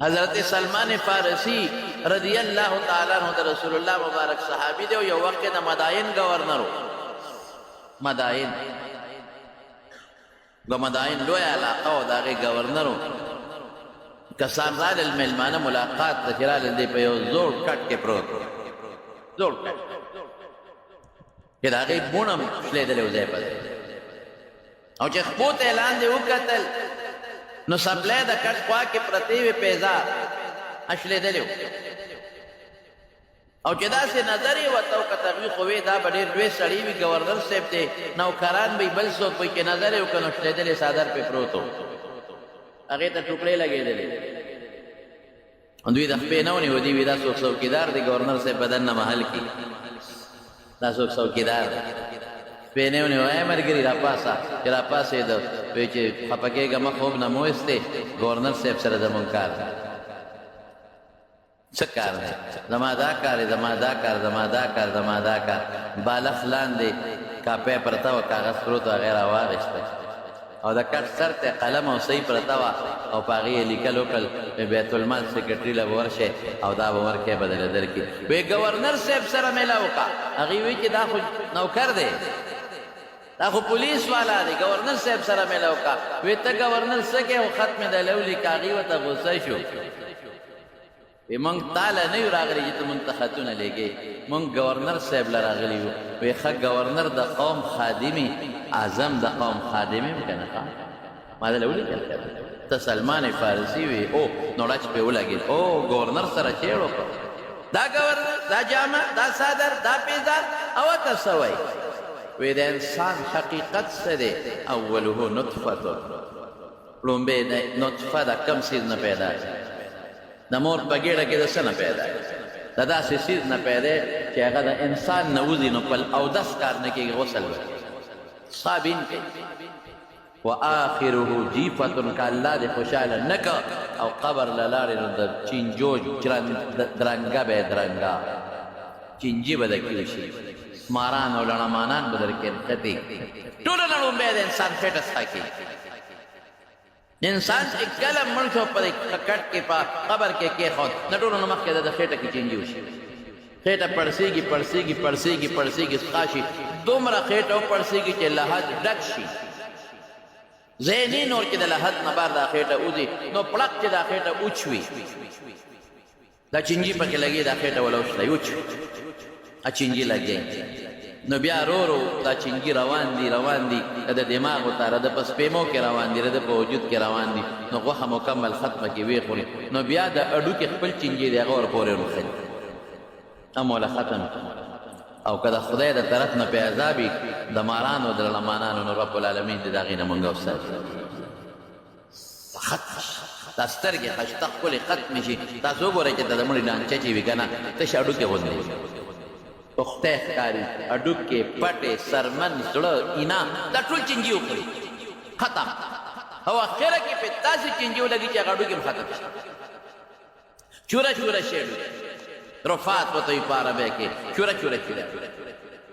حضرت سلمان فارسی رضی اللہ تعالیٰ عنہ دا رسول اللہ مبارک صحابی دے یو وقت دا مدائن گورنرو مدائن دا مدائن لوی علاقہ و دا غی گورنرو کسان رال الملمانہ ملاقات دا چرال اندے پہ یو زور کٹ کے پروت زور کٹ کہ دا غی بونم شلے دلے وزے پا دے او چه خبوت اعلان دے وکتل نو سپلے دا کٹ خواہ کے پرتیوی پیزار اشلے دلیو او چې داسې نظر یې ورته وکتل وی خو وی دا به ډېر لوی سړی وي ګورنر صاحب دی نوکران به یې بل څوک وي چې نظر یې وکړ نو شلېدلی څادر پې پروت و هغې ته ټوکړې لګېدلې دوی د خپې نه ونیو دوی وي دا څوک څوکیدار دی ګورنر صاحب په دننه محل کې دا څوک څوکیدار دی خپې نه ونیو ای ملګري راپاسه چې راپاسېده وایي چې خفه کېږه مه خوب نه مو ویستې ګورنر صاحب سره زمونږ کار دی څه کار دی زما دا کار دی زما دا کار زما دا کار زما دا کار بالښت لاندې کاپۍ پرته وه کاغذ پروت و هغې راواخېسته او د کټ سر ته قلم او صحیح پرته وه او په هغې یې لیکل وکړل بیت المال سیکرټري له به ورشئ او دا به ورکړی به درله درکړي وایي ګورنر صاحب سره میله وکړه هغې وایي چې دا خو نوکر دی دا خو پولیس والا دی ګورنر صاحب سره میله وکړه وایي ته ګورنر څه کوې او خط مې دی لیکه هغې ورته غوسه شو وی مونږ تاله نه یو راغلي چې ته مونږ ته خطونه لیږې مونږ ګورنر صاحب له راغلي یو وی ښه ګورنر د قوم خادمي اعظم د قوم خادم یم که نه ښه ما دله ولیکل ته سلمان فارسي وی او نو ډچ پې ولګېد او ګورنر سره چېړ وکړ دا ګورنر دا جامه دا صادر دا پیزار او ته څه وایي وی د انسان حقیقت څه دی اولهو نطفه لومبې د نطفه د کم څیز نه پیدا د مور په ګېډه کې د څه نه پیدا د داسې څیز نه پیدا چې هغه د انسان نه وځي نو په اودس کار نه کېږي غسل وکړي صابین کوي وآخره جیفة که الله دې خوشحاله نه که او قبر له لاړې نو د چینجو درنګه به یې درنګه چینجي به درکې وشي ماران او لړمانان به درکې نښتې ټوله لړومبی د انسان خېټه څخه کوي انسان چې کله مړ شو په کټ کې په قبر کې کېښود د ټولو نه مخکې د خېټه کې چینجي وشي خېټه پړسېږي پړسېږي پړسېږي پړسېږي څښا شي دومره خېټه وپړسېږي چې لحد ډک شي ذهني نور چې د لحد نه بار دا خېټه وځي نو پړک چې دا خېټه اوچ وي دا چینجي پکې لګي دا خېټه وله وشلی اوچ چینجي لګي نو بیا رو دا چینجي روان دي د دماغ وتاره د په سپېمو کې روان دي د په وجود کې روان دي نو غوښه مکمل ختمه کې ویې خوري نو بیا د اډوکې خپل چینجي دی هغه ورپورې ونښلي هم وله ختم او که د خدای د طرف نه پې عذابي د مارانو د لړمانانو نو رب العالمین دې د هغې نه مونږ وساتي ختم شي دا سترګې خشته ښکلې ختمې شي تاسو وګورئ چې د مړي ډانچه چې وي که نه تش اډوکې غوندې پخته ښکاري اډوکې پټې سرمن زړه اینا دا ټول چینجي وخوري ختم او اخره کې پې داسې چینجي ولګي چې هغه اډوکې هم ختم شي چوره چوره شي رفات ورته وي په عربۍ کې چوره چوره چوره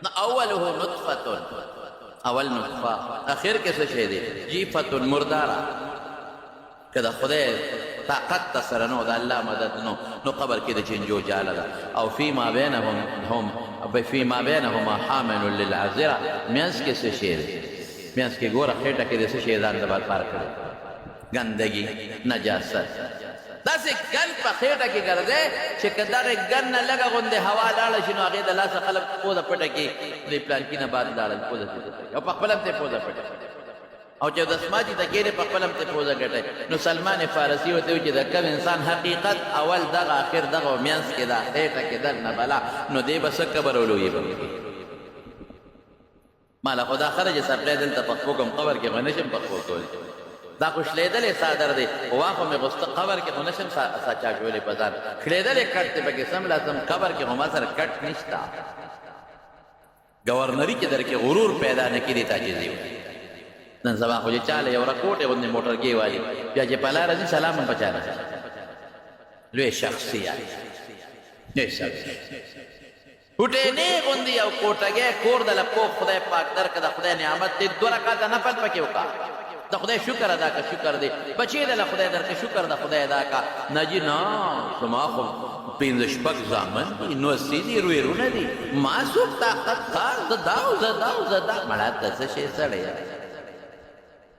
نو اوله نطفة اول نطفه اخر کې څه شی دی جیفة مرداره که د خدای طاقت ته سره نو د الله مدد نو قبر کې د چینجو جاله ده او فیما بینهما حامل للعذره منځ کې څه شی دی منځ کې ګوره خېټه کې د څه شی ځان د بار پار کړی ګندګي نجاست داسې ګن په خېټه کې ګرځی چې که دغې ګن نه لږه غوندې هوا لاړه شي نو هغې د لاسه خلک پوزه پټه کړي د پلانکي نه بعد لاړل پوزه او په خپله هم ته پوزه پټه او چې دسماتي ته کېدې په خپله هم ته پوزه ګټئ نو سلمان فارسي ورته وایي چې د کوم انسان حقیقت اول دغه آخر دغه منځ کې دا خېټه کې درنه بلا نو دی به څه قبر او لویې به ما له خو دا خره چې سپلی دلته پخپو کوم قبر کې به نشم پخپو کولی دا خو شلیدلې صادر دی واخو مې غوسته قبر کې خو نشم ساچاچولی په ځان شلیدلې کټ دی پکې سم لازم قبر کې خو ما سره کټ نشته ګورنري چې در کې غرور پیدا نه کړي تعجیزي نن سبا خو چې چاله یو رکوټې غوندې موټرګۍ والي بیا چې په لاره ځي سلام هم په چا نه لوی شخصیت لوی شخصیت هوټېنې غوندې یو کوټګۍ کور دله پوخ خدای پاک درکړه د خدای نعمت دی 2 رکعته نفل پکې وکړه د خدای شکر ادا که شکر دی بچی دله خدای درکه شکر د خدای ادا که نه جي نه زما خو پنځه شپږ زامن دي نوستي دي رویرونه دي ما څوک طاقت کار زه دا او زه دا او زه دا مړه ته څه شی سړی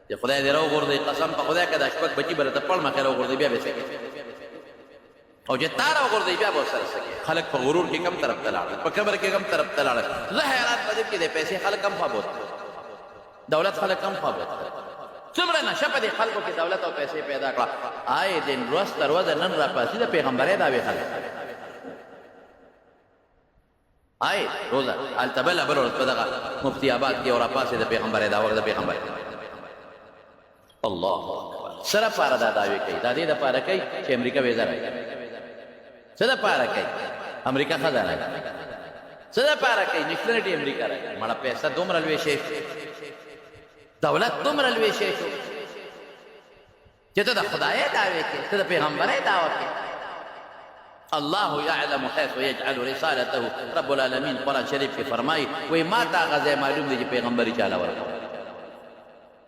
چې خدای دې راوغورځوي قسم په خدای که دا شپږ بچي به راته پړ مخې راوغورځوي بیا به څه او چې تا راوغورځوي بیا به ورسره څه کوي خلک په غرور کې کم طرف ته لاړل په کبر کې کم طرف ته لاړل زه حیران په دې کې دی پیسې خلک کم خوابوت دولت خلک کم خوابوت څومره نشه په دې خلکو کې دولت او پیسې پیدا کړه آی دین ورځ تر ورځې نن راپاسي د پیغمبرۍ دعوې خلک آی روزه هلته بله ورځ په دغه مفتي آباد کې او راپاسې د پیغمبرۍ دعوه د پیغمبرۍ الله اکبر څه دپاره دا دعوې کوي دا دې دپاره کوي چې امریکا ویزه راکړي څه دپاره کوي امریکا ښځه راکړي څه دپاره کوي نیشنلټي امریکا راکړي مړه پیسه دومره لوی شی دولت دومره لوی شی شو چې ته د خدای دعوې کوې ته د پیغمبرۍ دعوه کوې الله یعلم حیث یجعل رسالته رب العالمین قرآن شریف کې فرمایي وایي ما ته هغه ځای معلوم دی چې پیغمبري چاله ورکوي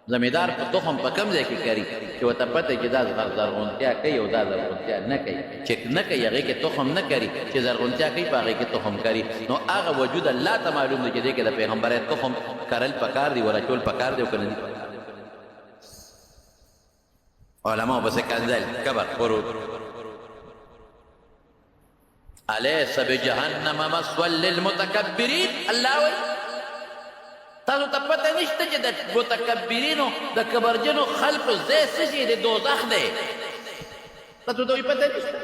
زمیدار په تخم په کم ځای کې کري چې ورته پته چې دا زرغونتیا کوي او دا زرغونتیا نه کوي چې نه کوي هغې کې تخم نه کري چې زرغونتیا کوي په هغې کې تخم کري نو هغه وجود الله ته معلوم دی چې دې کې د پیغمبرۍ تخم کرل پکار دي وراچول پکار دي او که نه دي علماء پسې کنځل کبر غرور الیس بجهنم مثوی للمتکبرین الله وایي تاسو ته پته نشته چې د متکبرینو د کبرجنو خلقو ځای څه شي د دوزخ دی تاسو ته پته نشته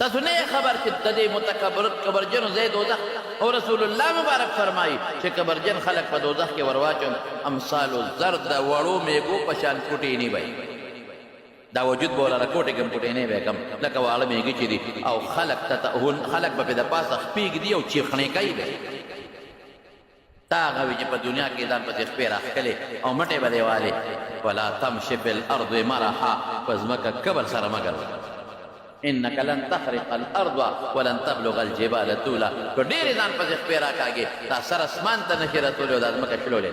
تاسو نه خبر چې د دې کبرجنو ځای دوزخ او رسول الله مبارک فرمایي چې کبرجن خلق په دوزخ کې ورواچوم امثال الزر د وړو میږو په شان کوټې نه وي دا وجود به ولره کوټې کم کوټې نه وي کم لکه واړه میږي چې دي او خلق به د پاسه خپېږ دي او چیخڼې کوي به تا هغه وي چې په دنیا کې ځان پسې خپې راښکلې او مټې به دې والې ولا تمشي فی الارض مرحا په ځمکه کبر سره مه ګرځه انک لن تخرق الارض ولن تبلغ الجبال طولا که ډېرې ځان پسې خپې راکاږې دا سر اسمان ته نشي رسولی او دا ځمکه شلولی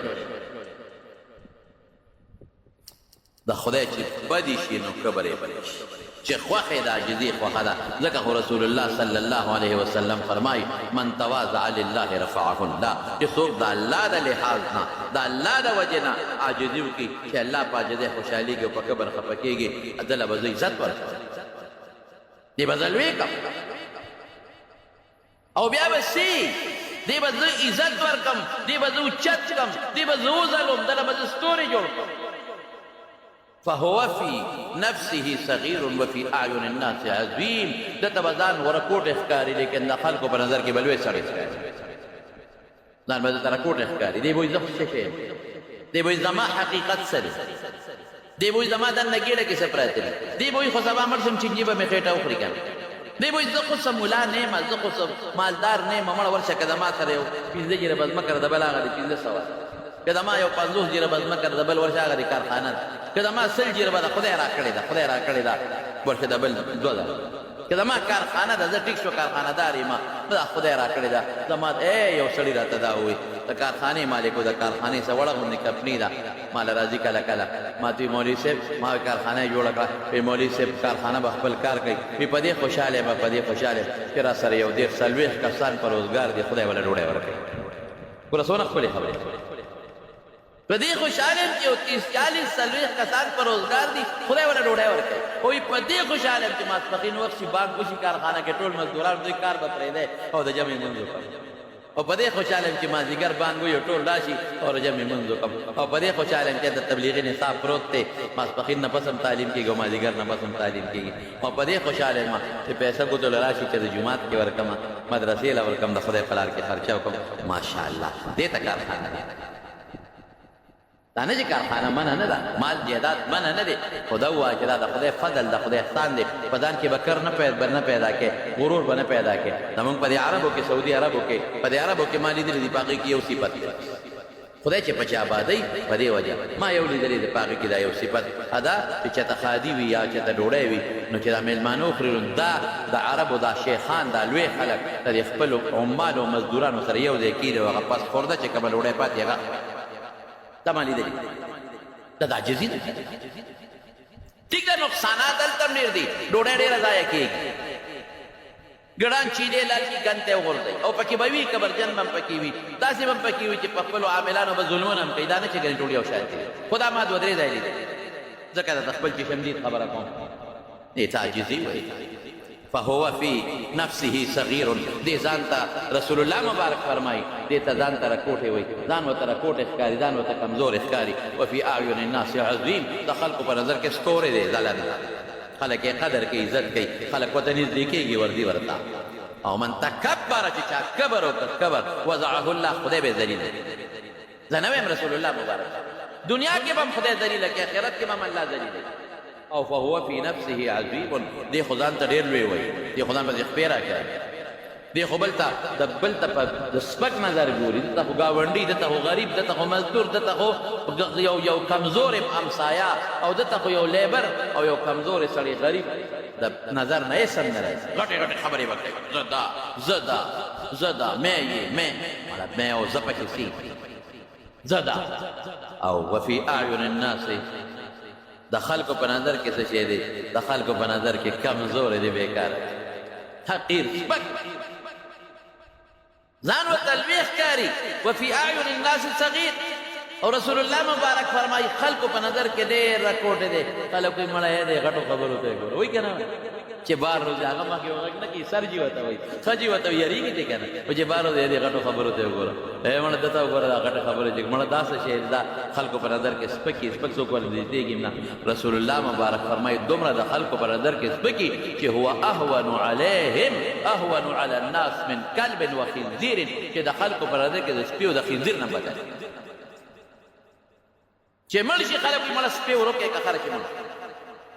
د خدای چې بدې شي نو کبر یې بدې شي چې خوښې د عاجزي خوښه ده ځکه خو رسول الله صلی الله علیه وسلم فرمایي من تواضع لله رفعه الله چې څوک د الله د لحاظ نه د الله د وجې نه عاجزي وکړي چې الله په عاجزۍ خوشحالېږي او په کبر خفه کېږي دله به زه عزت ورکړم دې به زه لوی کړم او بیا به سي دې به زه عزت ورکړم دې به زه اوچت کړم دې به زه وځلم دله به زه ستوري جوړ کړم فهو في نفسه صغير وفي اعين الناس عظيم دته بزان ورکوټ ښکاری لیکن د خلکو په نظر کې بلوي سړی ځان به تر کوټ ښکاری دی وایي زه څه شي دی وایي زما حقیقت سره دی وایي زما د نګیړه کې څه پراته دی وایي خو سبا مرسم چې به مخېټه وخوري کنه دی وایي زه خو سمولا نه ما زه خو مالدار نه مړ ورشه کده ما سره یو 15 جره بزمه کړ د بلاغه 1500 کده ما یو 50 جره بزمه کړ د بل ورشه هغه کارخانه کده ما سل جره به خدای را کړی دا خدای را کړی دا ورشه د بل 2000 کده ما کارخانه ده زه ټیک شو کارخانه دار ما دا خدای را کړی دا زما یو سړی راته دا وایي د کارخانې مالکو د کارخانې څه وړه غوندې کمپنۍ ده مال راځي کله کله ما ته مولوي صاحب ما کارخانه جوړه کړه په مولوي صاحب کارخانه به خپل کار کوي په دې خوشاله ما په دې خوشاله چې را سره یو ډېر سلويخ کسان پر روزګار دی خدای ولا ډوډۍ ورکړي ګوره څونه خپلې خبرې په دې خوشاله چې 30-40 سلويخ کسان پر روزګار دي خدای ولا ډوډۍ ورکړي او په دې خوشاله چې ماسپخین وخت شي بانک وشي کارخانه کې ټول مزدوران دوی کار به پرېږدی او د جمع منځ وکړي او په دې خوشاله چې مازدیګر بانک وي ټول راشي او د جمع منځ وکړم او په دې خوشاله چې د تبلیغي نصاب پروت دی ماسپخین نه پس هم تعلیم کېږي او مازدیګر نه پس هم تعلیم کېږي او په دې خوشاله یم چې پیسه ګوتو له راشي چې د جومات کې ورکړم مدرسې له ورکړم د خدای په لار کې خرچه وکړم ماشاءالله دې ته کارخانه دی دا نه چې کارخانه منع نه ده مال جیدات منع نه دی خدا ووایه چې دا د خدای فضل د خدای احسان دی په ځان کې به کر نه پیدا کې غرور به نه پیدا کې زمونږ په دې عربو کې سعودي عربو کې په دې عربو کې ما لیدلي دي په هغې کې یو صفت خدای چې په چا آبادۍ په دې وجه ما یو لیدلی دی په هغې کې دا یو صفت ادا چې چېته خادي وي یا چېته ډوډۍ وي نو چې دا میلمانه وخوري نو دا د عربو دا شیخان دا لوی خلک د دې خپلو عمالو مزدورانو سره یو ځای کېږي او هغه پس خورده چې کومه ډوډۍ پاتې هغه دا ما لیدلي دا عاجزي ده. ټیک ده نقصانات دلته هم ډېر دي، ډوډۍ ډېره ضایع کېږي، ګړان چیلې لالکي ګنته وغورځوي او پکې به وي کبرجن به هم پکې وي، داسې به هم پکې وي چې په خپلو عاملانو به ظلمونه هم کوي، دا نه چې ګنې ټول یو شان دي. خو دا ما دوه درې ځای لیدل، ځکه د خپل چشم دید خبره کوم. دې ته عاجزي وایي. فهو فی نفسه صغیر، دې ځان ته رسول الله مبارک فرمایي دې ته ځان ته رکوټې وایي، ځان ورته رکوټې ښکاري، ځان ورته کمزور ښکاري. وفي اعین الناس عظیم، د خلقو په نظر کې ستوری دی، ځلند، خلک یې قدر کوي، عزت کوي، خلک ورته نږدې کېږي ورځي ورته. او من تکبر، چې چا کبر وکړ کبر، وضعه الله، خدای به ذلیل کړي. زه نه وایم رسول الله مبارک، دنیا کې به هم خدای ذلیله کړي، آخرت کې به هم الله ذلیله کړي. او فهو فی نفسه عظیم، دې خو ځان ته ډېر لوی وایي، دې خو ځان پسې خپې راکړي، دې خو بل ته د بل ته په د سپک نظر ګوري، دته خو ګاونډي، دته خو غریب، دته خو مزدور، دته خو یو کمزور همسایه، او دته خو یو لیبر او یو کمزور سړی غریب، د نظر نه یې سم نه راځي. غټې غټې خبرې به کوي، زه دا مې او زه پکې سي زه دا. او وفي اعین الناس، د خلکو په نظر کې څه شی دی؟ د خلکو په نظر کې کمزور دی، بیکار، حقیر، سپک، ځان ورته لوی ښکاري. وفي اعین الناس صغیر، او رسول الله مبارک فرمایي خلکو په نظر کې ډېر رکوټې دی. خلک وایي مړی دی، غټو خبرو ته یې ګوره، وایي که نه چې بار روز هغه مخکې غږ نه کوي، سر جي ورته وایي، ښه جي ورته وایي، یارېږي دی که نه، و چې بار روز دی غټو خبرو ته یې ګوره، مړه دته وګوره دا غټه خبره چې مړه دا څه شی دا خلکو په نظر کې سپکي، سپک څوک ورته نږدېږي نه. رسول الله مبارک فرمایي دومره د خلکو په نظر کې سپکي چې هو اهون علیهم، اهون علی الناس من کلب و خنزیر، چې د خلکو په نظر کې د سپي او د خنزیر نه بدل، چې مړ شي خلک وایي مړه سپی ورکې که خلک مړ،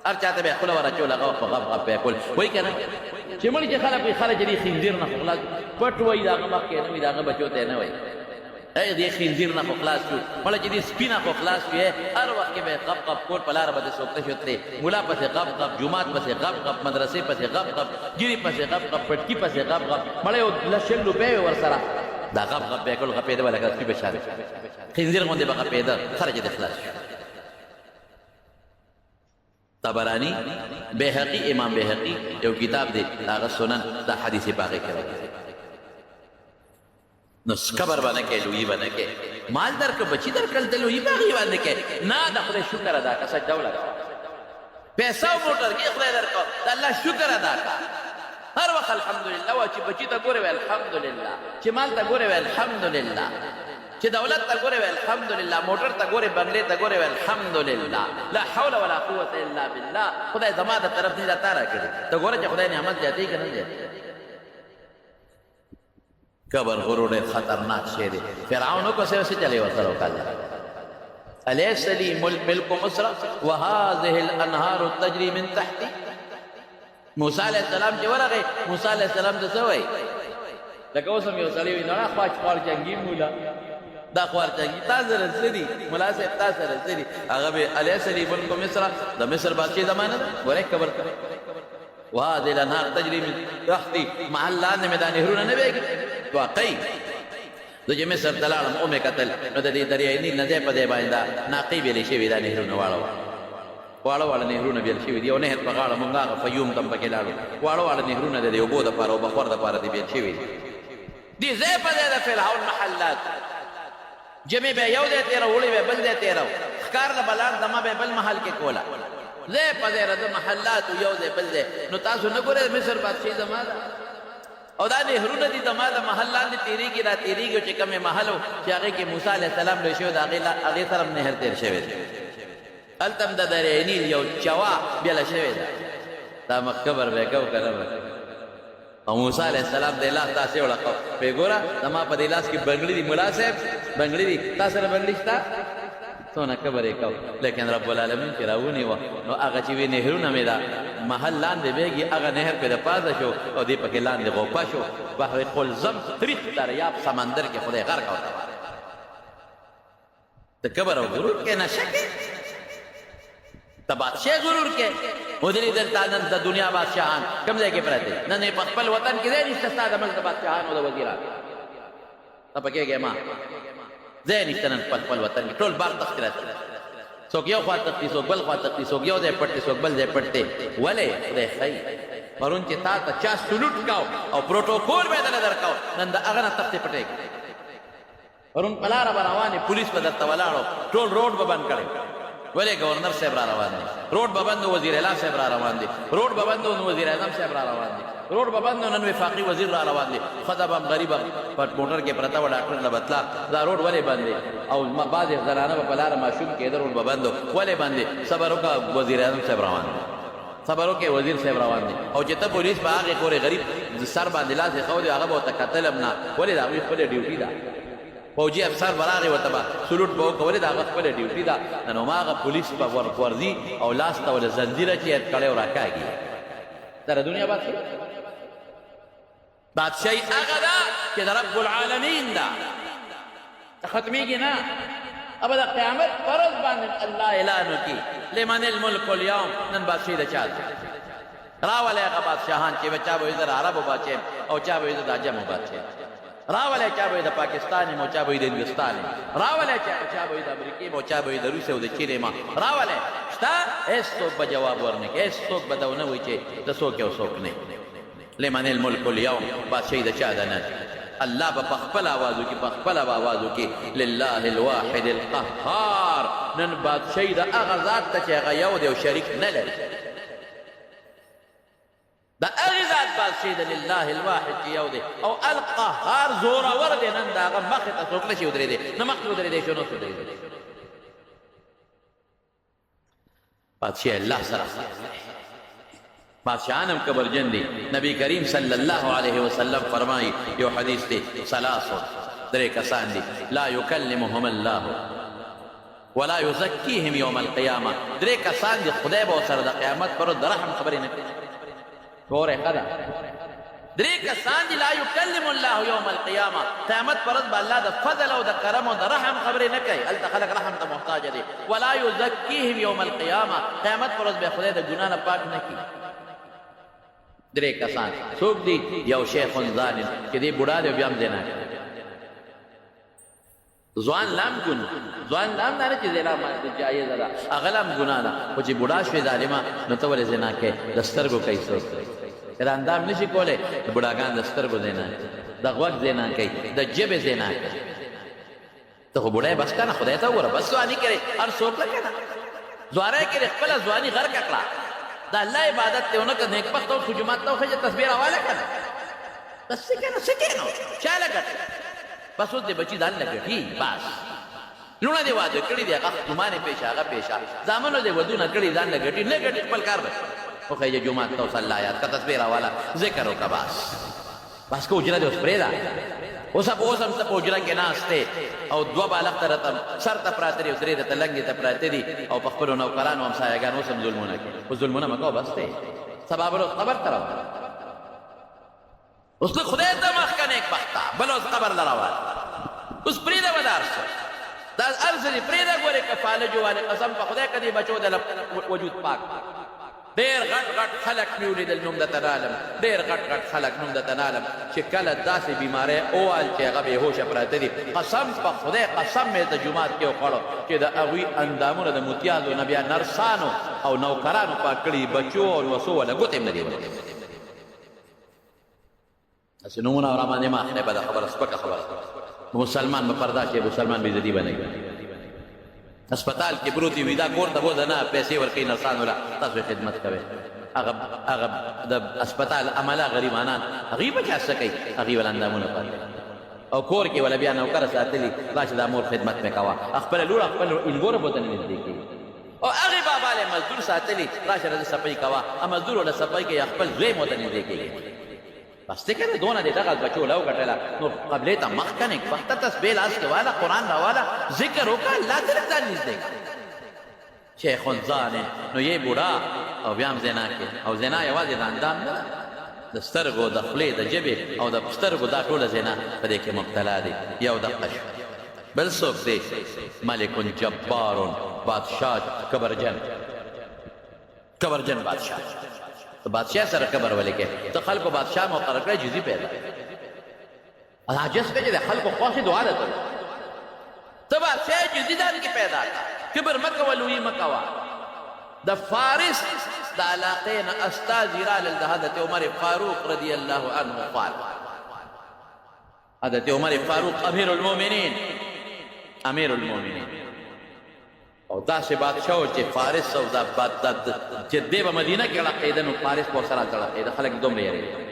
هر چاته به خوله ورچول، هغه په غب غب به یې کول، وایي که نه چې مړ شي خلک وایي خلک دې خنزیر نه خو خلاص، پټ وایي د هغه مخکې نه وي، د هغه بچو ته یې نه وایي دې خنزیر نه خو خلاص شو، مړه چې دې سپي نه خو خلاص شوې، هر وخت کې به یې غب غب کول، په لاره به دې سوکته شوتلې، ملا پسې غب غب، جومات پسې غب غب، مدرسې پسې غب غب، ګیري پسې غب غب، پټکي پسې غب غب، مړه یو لس شل روپۍ وي ورسره، دا غب غب به یې کول، غپېده به لکه سپي به شاله خنزیر غوندې به غپېده، خرج دې خلاص شو. طبرانی بیهقی، امام بیهقی یو کتاب دی، هغه سنن، دا حدیث پاک کې راغلی. نو کبر باندې کې لوی باندې کې مال درک بچی درکل د لوی باغی باندې کې نه، د خدای شکر ادا کا، سجده وکړه، پیسې او موټر کې خدای درکو، د الله شکر ادا کا، هر وخت الحمدلله وا، چې بچی ته ګوره وی الحمدلله، چې مال ته ګوره وی الحمدلله، چې دولت ته ګوره وی الحمدلله، موټر ته ګوره، بنگلې ته ګوره وی الحمدلله، لا حول ولا قوت الا بالله، خدای زما د طرف نه تا راکړي، ته ګوره چې خدای نعمت زیاتې که نه زیاتې. کبر غرور خطرناک شی دی. فرعون کو سے چلے وسره وکړه، الیس لی ملک مصر وهذه الانهار تجري من تحتي. موسی علیہ السلام چې ورغی، موسی علیہ السلام ته څه وایي؟ لکه اوس هم یو سړی وایي نه خواج خوارجنګي مولا، دا خوارجنګي تا سره څه دي؟ ملا صاحب تا سره څه دي؟ هغه به الیس لی ملک مصر، د مصر بادشاهي زمانه ده، ګورئ کبر کوي. وهذه الانهار تجري من تحتي، محل لاندې مې دا نهرونه نه بهېږي. واقعي زه چې مصر ته لاړم او مې کتل، نو د دې دریای نیل نه ځای په ځای باندې دا ناقې بېلې شوي، دا نهرونه واړه واړه نهرونه بېل شوي دي. یو نهر په غاړه مونږ هغه فیوم ته هم پکې لاړو، واړه واړه نهرونه د دې اوبو دپاره او بخور دپاره دې بېل شوي دي. دې ځای په ځای د فرعون محلات، جمعې به یو ځای تېرو، وړې به بل ځای تېرو، ښکار نه به لاړ، دمه به بل محل کې کوله، ځای په ځای د محلاتو یو ځای بل ځای. نو تاسو نه ګورئ مصر بادشاهي زما ده، او دا نهرونه دي زما د محل لاندې تېرېږي، را تېرېږي چې کومې محل و چې هغې کې موسی علیه السلام لوی شوی د هغې سره هم نهر تېر شوی دی. هلته هم د دریای نیل یو چوا بېله شوې ده، دا مخکبر به یې کو که نه به. او موسی علیه السلام د لاس داسې وړقو، ویې ګوره زما په دې لاس کې بنګړي دي، ملا صاحب بنګړي دي، تا سره بنګړي شته؟ څونه کبر یې کو. لیکن رب العالمین چې راونیوه، نو هغه چې وي نهرونه مې دا محل لاندې بېږي، هغه نهر پې د پاسه شو او دې پکې لاندې غوپه شو، بحر قلزم تریخ دریاب سمندر کې خدای غرق او تباه. د کبر او غرور کې نشه کې، د بادشاہ غرور کې ودرې دلته نن د دنیا بادشاهان کوم ځای کې پراته، نن یې په خپل وطن کې ځای نشته ستا د ملک د بادشاهانو د وزیرانو، ته پکېږې ما ځای نشته نن په خپل وطن کې، ټول بار تخت راځي. څوک یو خوا تختی څوک بل خوا تختی څوک یو ځای پټ دی څوک بل ځای پټ دی ولې خدای ښایي پرون چې تا ته چا سلوټ کاو او پروټوکول به یې دله درکاو نن د هغه نه تختې پټې پرون په لاره به روان پولیس به درته ولاړو ټول روډ به بند کړی ولې گورنر صاحب را روان دی روډ به بند وزیر اعلی صاحب را روان دی روډ به بند وزیر اعظم صاحب را روان دی روډ به بند نن وفاقي وزیر را روان دی ښځه به هم غریبه په موټر کې پرته وه ډاکټر له بتله دا روډ ولې بند دی او بعضې زنانه به په لاره ماشوم کېده روډ به بند ولې بند دی صبر وکړه وزیر اعظم صاحب روان دی صبر وکړې وزیر صاحب روان دی او چې ته پولیس به هغې پورې غریب سر باندې لاس یې ښودی هغه به ورته کتل هم نه ولې د هغوی خپله ډیوټي ده فوجي افسر به راغی ورته به سلوټ به وکړه ولې د هغه خپله ډیوټي ده نن هماغه پولیس به ورځي او لاس ته ولې زنځیره چې یې کړی او راکاږي سره دنیا بادشاهي بادشاهي هغه ده چې د رب العالمین ده ختمېږي نه اب د قیامت پر ورځ باندې الله اعلان وکړي لمن الملک اليوم نن بادشاهي د چا ده راولئ هغه بادشاهان چې به چا به وي زه د عربو بادشاه او چا به وي زه د عجمو بادشاه راولئ چا به وي د پاکستان یم او چا به وي د هندوستان یم راولئ چا به وي د امریکې یم او چا به وي د روسیې او د چین یم راولئ شته هېڅ څوک به جواب ورنه کړي هېڅ څوک به دا ونه وایي چې ته څوک یې او څوک نه لمن الملک اليوم بادشاهي د چا ده نه الله به په خپل آواز وکړي په خپله به آواز وکړي لله الواحد القهار نن بادشاهي د هغه ذات ته چې هغه یو دی او شریک نه لري د هغې ذات بادشاهي د لله الواحد چې یو دی او القهار زورور دی نن د هغه مخې ته څوک نشي ودرېدی نه مخکې ودرېدی شو نه ودرېدی بادشاهي الله سره بادشاہان ہم کبرجن دی نبی کریم صلی اللہ علیہ وسلم فرمائی یو حدیث دی سلاسو درے کسان دی لا یکلمهم اللہ ولا یزکیہم یوم القیامہ درے کسان دی خدای با سر دا قیامت پر درحم خبری نکلی گورے قدا درے کسان دی لا یکلم اللہ یوم القیامہ قیامت پر با اللہ دا فضل و دا کرم و دا رحم خبری نکلی التا خلق رحم تا محتاج دی ولا یزکیہم یوم القیامہ قیامت پر با خدای دا گناہ پاک نکی درې کسان څوک دي یو شیخ ظالم چې دې بوډا دی بیا هم زنا کوي ځوان لام ګناه ځوان لام نه چې زنا جایزه ده هغه لام ګناه ده خو چې بوډا شوې ظالمه نو ته ولې زنا کوې د سترګو کوي څوک دا اندام نشي کولی د بوډاګان د سترګو زنا کوي د غوږ زنا کوي د ژبې زنا کوي ته خو بوډا یې بس که نه خدای ته وګوره بس ځواني کوې هر څوک نه که نه ځوانی کوې خپله ځواني غرقه کړه دا الله عبادت ته ونه که نیکبخت او جومات ته وخېږه تصویر راواله که نه بس څه که نه څه کې نو چا له ګټې بس اوس دې بچي ځان له ګټي بس لوڼه دې واده کړي دي هغه ستومانې پیشه هغه پیشه زامنو دې ودونه کړي ځان له ګټي نه ګټي خپل کار به وخېږه جومات ته اوس الله یاد که تصویر راواله ذکر وکړه بس که حجره دې اوس پرېږده اوس هم ته په حجره کې ناست دی او دوه بالغ ته راته سر ته پراته دي او درې راته لنګې ته پراته دي او په خپلو نوکرانو همسایهګانو اوس هم ظلمونه کوي اوس ظلمونه مه کوه بس دی سبا بل اوس قبر ته روان اوس ته خدای ته مخکه نیکبخته بل اوس قبر له روان اوس پرېږده به دا هر څه دا هر څه دي پرېږده ګورې که فالجو والې قسم په خدای که دې بچو د وجود پاک ډېر غټ غټ خلک مې ولیدل نوم درته نالم ډېر غټ غټ خلک نوم درته نالم چې کله داسې بیماری اوال چې هغه بېهوشه پراته دي قسم په خدای قسم مې د جومات کې وخوړو چې د هغوی اندامونه د موتیانو نه بیا نرسانو او نوکرانو پاک کړي بچو او وسو وله ګوتې هم نه دي ولیدلې داسې نومونه راباندې مه اخلئ بده خبره سپکه خبره مسلمان به پردا چې مسلمان بې عزتي به نه کوي اسپتال کې پروتي وي دا کور ته بوځه نه پیسې ورکوي نرسانو له تاسو یې خدمت کوئ هغه د اسپتال عمله غریبانان هغوی به چا څه کوي هغوی وله اندامونه پاتې او کور کې وله بیا نوکره ساتلي راشه دا مور خدمت مې کوه خپله لور خپل انګوره به ته نه نږدې کېږي او هغې بابا له مزدور ساتلي راشه راځه صفایي کوه مزدور وله صفایي کوي خپل زوی مو ته نږدې کېږي بس ته کنه دونه دې دغه بچو له وګټله نو قبلې ته مخ که نیکبخته تسبیح لاس کې واله قرآن راواله ذکر وکړه الله طرف ځان نږدې شیخ ظالم نو یې بوډا او بیا هم زنا کې او زنا یوازې د اندام نه ده د سترګو د خولې د ژبې او د سترګو دا ټوله زنا په دې کې مبتلا دي یو دقه شو بل څوک دی ملک جبار بادشاه کبرجن بادشاه تو بادشاہ سره کبر ولې کې ته خلکو بادشاہ مقرر کړی جزي پیدا عاجز کې چې د خلکو خوښې دعا ده ته بادشاہ جزي ځان کې پیدا کړه کبر مکوه لوی مکوه د فارس د علاقې نه استازي رالل د حضرت عمر فاروق رضی الله عنه قال حضرت عمر فاروق امیر المؤمنین او داسې بادشاه و چې فارس او چې دی به مدینه کې علاقېده نو فارس به ورسره علاقېده خلک دومره یېرېده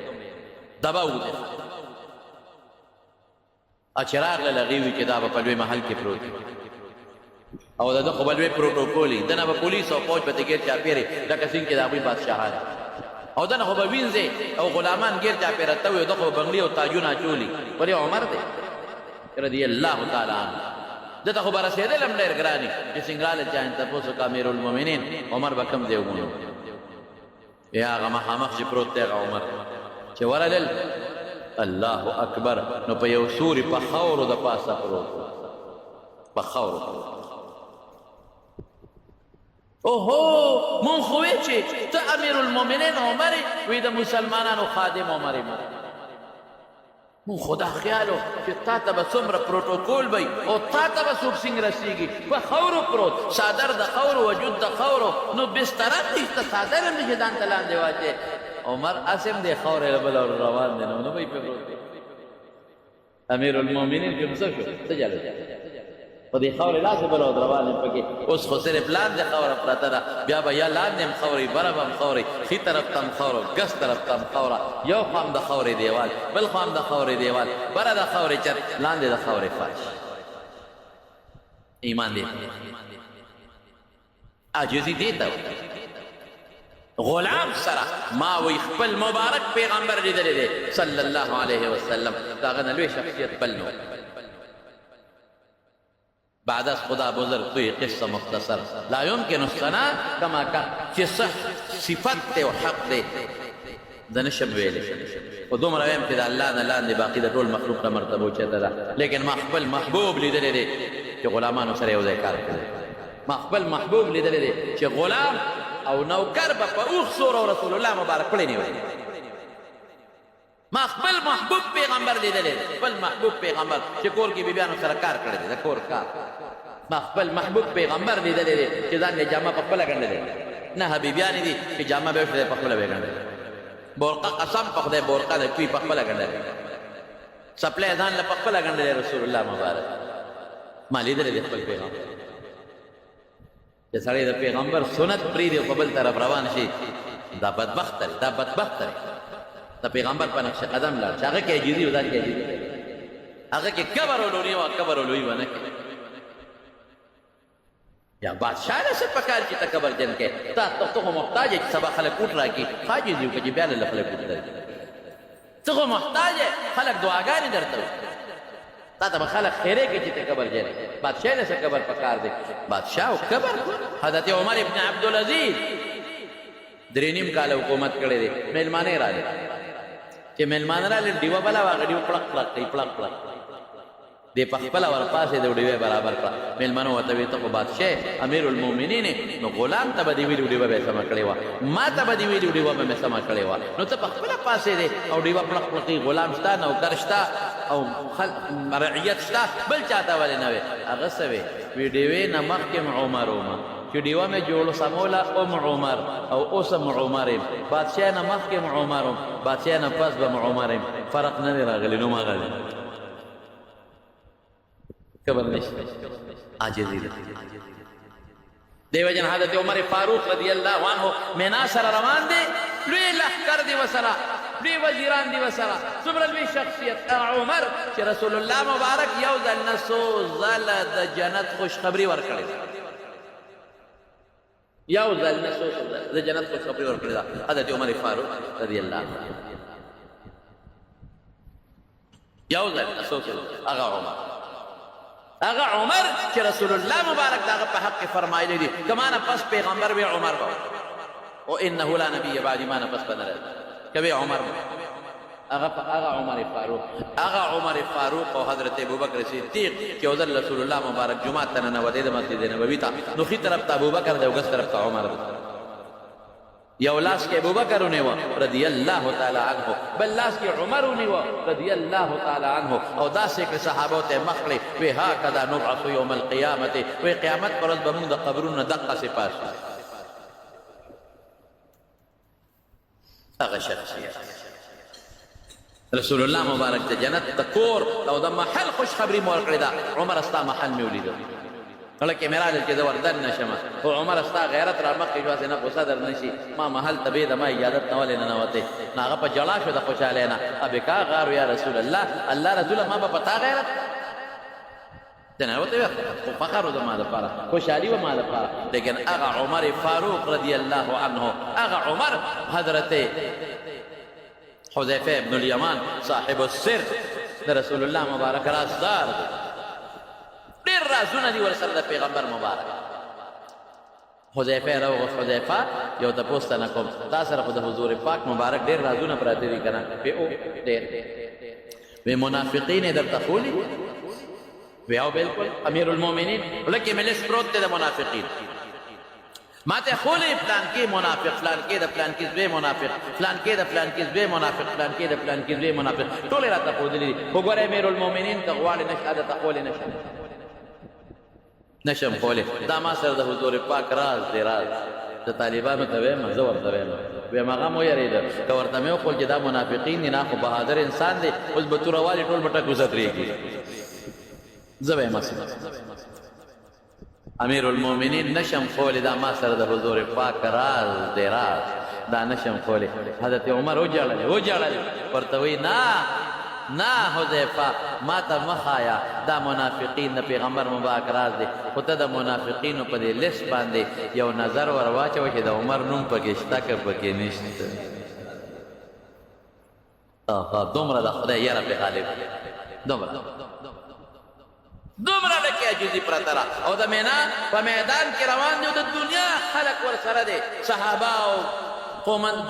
دبا وده چې راغلل هغې وي چې دا به په لوی محل کې پروت او د ده خو به لوی پروټوکول وي دنه به پولیس او فوج به ته ګیر چاپېرې لکه څنګه چې د هغوی بادشاهان او دنه خو به وینځې او غلامان ګیر چاپېره ته وي او ده خو به بنګلي او تاجونه اچولي ولې عمر دی رضی الله تعالی عنه دته خو به رسېدل هم ډېر ګران وي چې څنګه راله چا نه تپوس وکړه امیرالمؤمنین عمر به کوم ځای ومومو یا هغه مخامخ چې پروت دی هغه عمر چې ورلل الله اکبر نو په یو سوري په خاورو د پاسه پروت په خاورو اوهو مون خو وی چې ته امیرالمؤمنین عمر وی د مسلمانانو خادم عمر مون خدا خیالو چې تا ته به څومره پروټوکول وي او تا ته به څوک څنګه رسېږي په خاورو پروت څادر د خاورو وجود د خاورو نو بستره نشته څادر هم نشي ځان ته لاندې واچې عمر اسم دی خاورې له بله روان دی نو به یې پرې پروت دی امیرالمؤمنین کې څه شو څه جالب په دې خاورې لاس بل او روان یم پکې اوس خو صرف لاندې خاوره پرته ده بیا به یا لاندې هم خاورې بره به هم خاورې ښي طرف ته هم خاوره ګس طرف ته هم خاوره یو خوا هم د خاورې دیوال بل خوا هم د خاورې دیوال بره د خاورې چت لاندې د خاورې فرش ایمان دی عاجزي دې ته غلام سره ما وی خپل مبارک پیغمبر لیدلی دی صلی الله علیه وسلم د هغه نه لوی شخصیت بل نو بعد از خدا بزرگ توی قصه مختصر لا يمكن الثناء كما كان چې صفت دی او حق دی زه نشم ویلی خو دومره ویم چې د الله نه لاندې باقي د ټول مخلوق ته مرتبه اوچته ده لیکن ما خپل محبوب لیدلی دی چې غلامانو سره یو ځای کار کړی ما خپل محبوب لیدلی دی چې غلام او نوکر به په اوښ سور او رسول الله مبارک پړی نیولی ما خپل محبوب پیغمبر لیدلی دی خپل محبوب پیغمبر چې کور کې بیبیانو سره کار کړی دی د کور کار ما خپل محبوب پیغمبر لیدلی دی چې ځان یې جامه په خپله ګنډلی نه حبیبیانې دي چې جامه به یې په خپله به یې ګنډلی بورقه قسم په خدای بورقه د توی په خپله ګنډلی څپلی ځان له په خپله ګنډلی رسول الله مبارک ما لیدلی دی خپل پیغمبر چې سړی د پیغمبر سنت پرېږدي او په بل طرف روان شي دا بدبخته دی دا بدبخته دی د پیغمبر په نقش قدم لاړ چې هغه کې عجیزي و ځان کې عجیزي هغه کې کبر او لوري و کبر او لوی ونه کې یا بادشاه نه څه پکار چې ته کبر جن کې ته خو محتاج یې چې سبا خلک اوټ راکړي عاجز یو که چې بیا له خلک اوټ راکړي ته خو محتاج یې خلک دعاګانې درته وکړي تا ته به خلک خیرې کوي چې ته کبر جن بادشاه نه څه کبر پکار دی بادشاه او کبر حضرت عمر ابن عبدالعزیز 3.5 کاله حکومت کړی دی میلمانې راغلې چې میلمانه راغلې ډیوه بله وه هغه ډیوه پړق پړق کوي پړق پړق دې په خپله ورپاسې د ډیوې برابر کړه میلمنو ورته ویې ته خو بادشاه امیرالمؤمنین نو غلام ته به دې ویلي ډیوه به یې سمه کړې وه ما ته به دې ویلي ډیوه به مې سمه کړې وه نو ته په خپله پاسې دی او ډیوه پړق پړق کوي غلام شته نوکر شته او رعیت شته بل چاته ولې نه وې هغه څه وې وی ډیوې نه مخکې عمر ومه چې ډیوه مې جوړ سموله عمر او اوس عمر یم بادشاه نه مخکې عمر یم بادشاه نه پس به عمر یم فرق نه دی راغلی نو مغلی کبر نشته عاجزي ده دیو جن حضرت عمر فاروق رضی الله عنه مینا سره روان دی لوی لښکر دی وسره لوی وزیران دی وسره څومره لوی شخصیت عمر چې رسول الله مبارک یو ځل نه څو ځله د جنت خوشخبري ورکړې یو ځل نه څو ځله د جنت خوشخبري ورکړې ده حضرت عمر فاروق رضی الله عنه یو ځل نه څو ځله هغه عمر چې رسول الله مبارک داغه په حق کې فرمایلی دي کما نه پس پیغمبر وی عمر به او انه لا نبی بعد ما نه پس بنره کبي عمر هغه عمر فاروق او حضرت ابوبکر صدیق چې وزل رسول الله مبارک جمعه ته نه ودی د مسجد نبوي ته نو خي طرف ته ابوبکر دی او ګس طرف ته عمر یو لاس کې ابوبکر ونیو رضی الله تعالی عنه، بل لاس کې عمر ونیو رضی الله تعالی عنه، او داسې کې صحابو ته مخ کړې وی هکذا نبعث یوم القیامة، وی قیامت پر ورځ به موږ د قبرونو دقسې پاسو. هغه شخصیت رسول الله مبارک د جنت د کور او د محل خوش خبري مو ورکړې ده. عمر ستا محل مې ولیدو، کله کې مې راغلل چې زه وردن نشم، خو عمر ستا غیرت را مخکې شو، هسې نه غوسه در نه شي، ما محل ته بې د ما اجازت نه ولې ننوتې. نو هغه په ژړا شو د خوشحالۍ نه، ابکا غارو یا رسول الله، الله رسوله ما به په تا غیرت تنوتې خو فخر و زما دپاره، خوشحالي و ما دپاره. لیکن هغه عمر فاروق رضی الله عنه، هغه عمر حضرت حذیفه ابن الیمان صاحب السر د رسول الله مبارک رازدار دی، ډېر رازونه دي ورسره د پیغمبر مبارک. حذیفه راوغوښت، حذیفه یو تپوس تنه کوم، تا سره خو د حضور پاک مبارک ډېر رازونه پراته دي که نه؟ وی او ډېر. وی منافقین یې درته ښولي؟ وی او بلکل امیر المؤمنین، لکه مې لست پروت دی د منافقین، ما ته ښولې پلان کې منافق، پلان کې د پلان کې زوی منافق، پلان کې د پلان کې زوی منافق، پلان کې د پلان کې زوی منافق، ټول یې راته ښودلي دي. خو ګوره امیر المؤمنین که غواړې نه شهادت ښولې نشم ښولې. دا ما سره د حضور پاک راز دی، راز د طالبانو ته ویم، زه ورته ویم، ویم هغه مو یېرېده که ورته مې وښول چې دا منافقین دي، نه خو بهادر انسان دی، اوس به توره والي ټول به ټک وزدرېږي. زه به یې امیر المؤمنین نشم خولی، دا ما سره د حضور پاک راز دی، راز دا نشم خولی. حضرت عمر وجړل، ورته وی نه حذیفه ما ته مخایا، دا منافقین د پیغمبر مبارک راز دی، خو ته د منافقینو په دې لیست باندې یو نظر ور واچوه چې د عمر نوم پکې شته که پکې نشته. دومره د خدای یره پې غالب، دومره لکه عجیزي پرته ده. او د مینا په میدان کې روان دی، او د دنیا خلک ورسره دی، صحابه او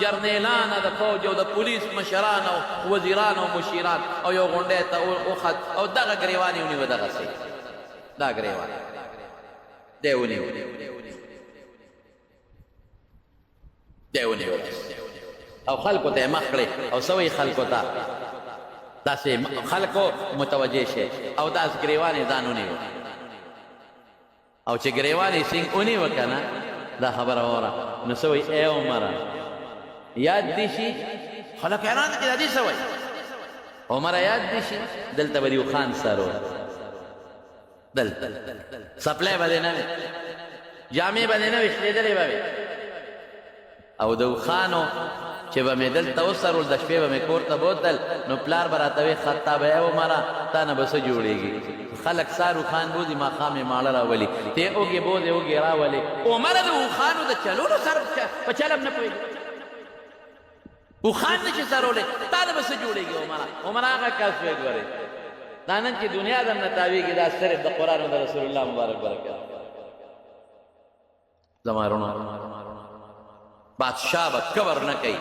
جرنیلان د فوج او د پولیس مشران او وزیران او مشیران، او یو غونډۍ ته وخت، او دغه ګریوان یې ونیوه، دغسې دا ګریوان دی ونیوه، دی ونیوه، او خلکو ته یې مخ کړې، او څه وایي خلکو ته؟ داسې خلکو متوجه شي، او داس ګریوان یې ځان ونیو، او چې ګریوان یې سینګ ونیوه که نه، دا خبره واوره، نو څه وایي؟ ای عمره یاد دې شي، خلک حیران دي چې دا دې څه وایي؟ عمره یاد دې شي، دلته به د یو خان سر و، دلته سپلی به دې نه وي، جامې به دې نه وي، شلېدلې به وي، او د خانو چې به مې دلته وسرول، د شپې به مې کور ته بوتل، نو پلار به راته وی خطا به ای عمره تا نه به څه جوړېږي، خلک سارو خان بوځي، ماښام یې ماړه راولي، ته اوږې بوځې اوږې راولې. عمره د اوښانو د چلولو سر په چلم نه پوهېږي، اوښان نه شي سرولی، تا نه به څه جوړېږي عمره هغه کس وی ګورې. دا نن چې دنیا درنه تاوېږي، دا صرف د قرآن او د رسول الله مبارک برکت. زما وروڼو بادشاه به کبر نه کوي،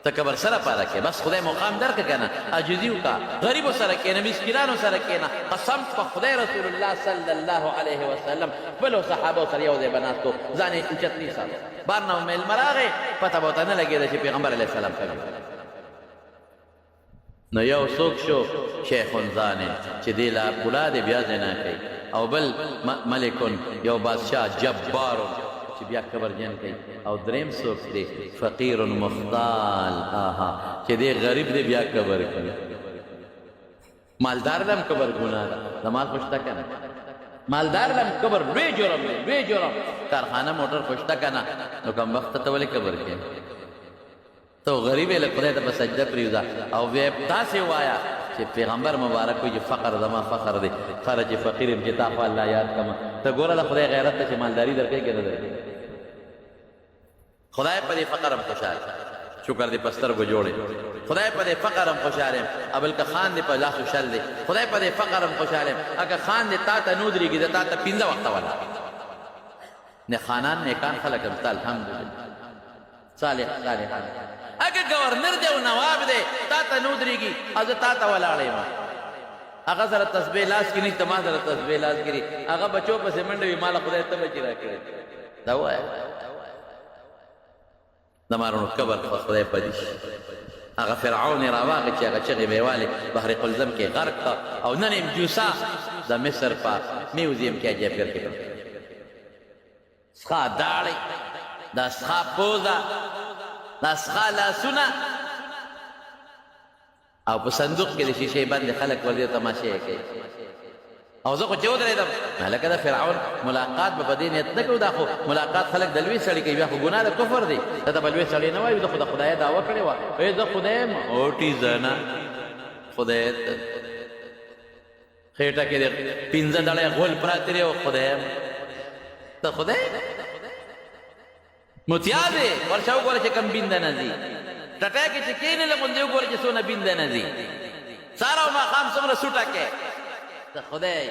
ته کبر سره پاره کې، بس خدای مقام درکه که نه، عاجزي وکړه، غریبو سره کښېنه، مسکینانو سره کښېنه، قسم په خدای رسول الله صلی الله علیه وسلم خپلو صحابو سره یو ځای به ناست و، ځان یې اوچت نه ایساده، بار نه میلمه راغی، پته به ورته نه لګېده چې پیغمبر علیه السلام کوي. نو یو څوک شو شیخ الزانې چې دې له اولاد یې بیا ځای نه کوي، او بل ملکون یو بادشاه جبارون چې بیا کبر جن کوي، او دریم څوک دی فقیر مختال، چې دی غریب دی بیا کبر کوي، مالدار لم کبر ګناه ده، د مال خو شته که نه، مالدار لم کبر لوی جرم دی، لوی جرم، کارخانه موټر خو شته که نه، نو کم وخته ته ولې کبر کوي؟ ته غریب یې له خدای ته په سجده پرېږده، او بیا داسې ووایه چې پیغمبر مبارک وایي چې فقر زما فخر دی، خره چې فقیر یم چې تا خو الله یاد کړمه. ته ګوره د خدای غیرت ته چې مالداري درکوي که نه درکوي، خدای په دې فقر هم خوشحال، شکر دې په سترګو جوړې، خدای په دې فقر هم خوشحال یم، بلکې خان دې په لاسو شل دی، خدای په دې فقر هم خوشحال یم، اگه خان دې تا ته نو درېږي، د تا ته 15 وخته ولا نه، خانان نیکان خلک هم شته الحمدلله، صالحان، اگه گورنر دی او نواب دی تا ته نو درېږي، او زه تا ته ولاړ یم، هغه سره تسبیح لاس کې نه ته ما سره تسبیح لاس کې هغه بچو پسې منډه وي، ماله خدای ته به چې راکړې، دا ووایه د مارونو کبر په خدای پدې شي هغه فرعون یې راواغی چې هغه چغې به یې والې بحر قلزم کې غرق کړه او نن یې جوسا د مصر په میوزیم کې اجاپیر کې سخا داړې دا سخا پوزه دا سخا لاسونه او په صندوق کې د شیشې باندې خلک ورته تماشې کوي او زه خو چې ودرېدم هلکه د فرعون ملاقات به په دې نیت نه کوو دا خو ملاقات خلک د لوی سړي کوي بیا خو ګناه د کفر دی دا ته به لوی سړی نه وایي زه خو د خدای دعوه کړې وه وایي زه خدای یم اوټي زه نه خدای خېټه کې د 15 ډړې غول پراته دی او خدای یم ته خدای متیار دی ورشه وګوره چې کم بینده نه ځي ټټی کې چې کښېنې له غوندې وګوره چې څونه بینده نه ځي سهار او ماښام څومره سوټه کې ته خدای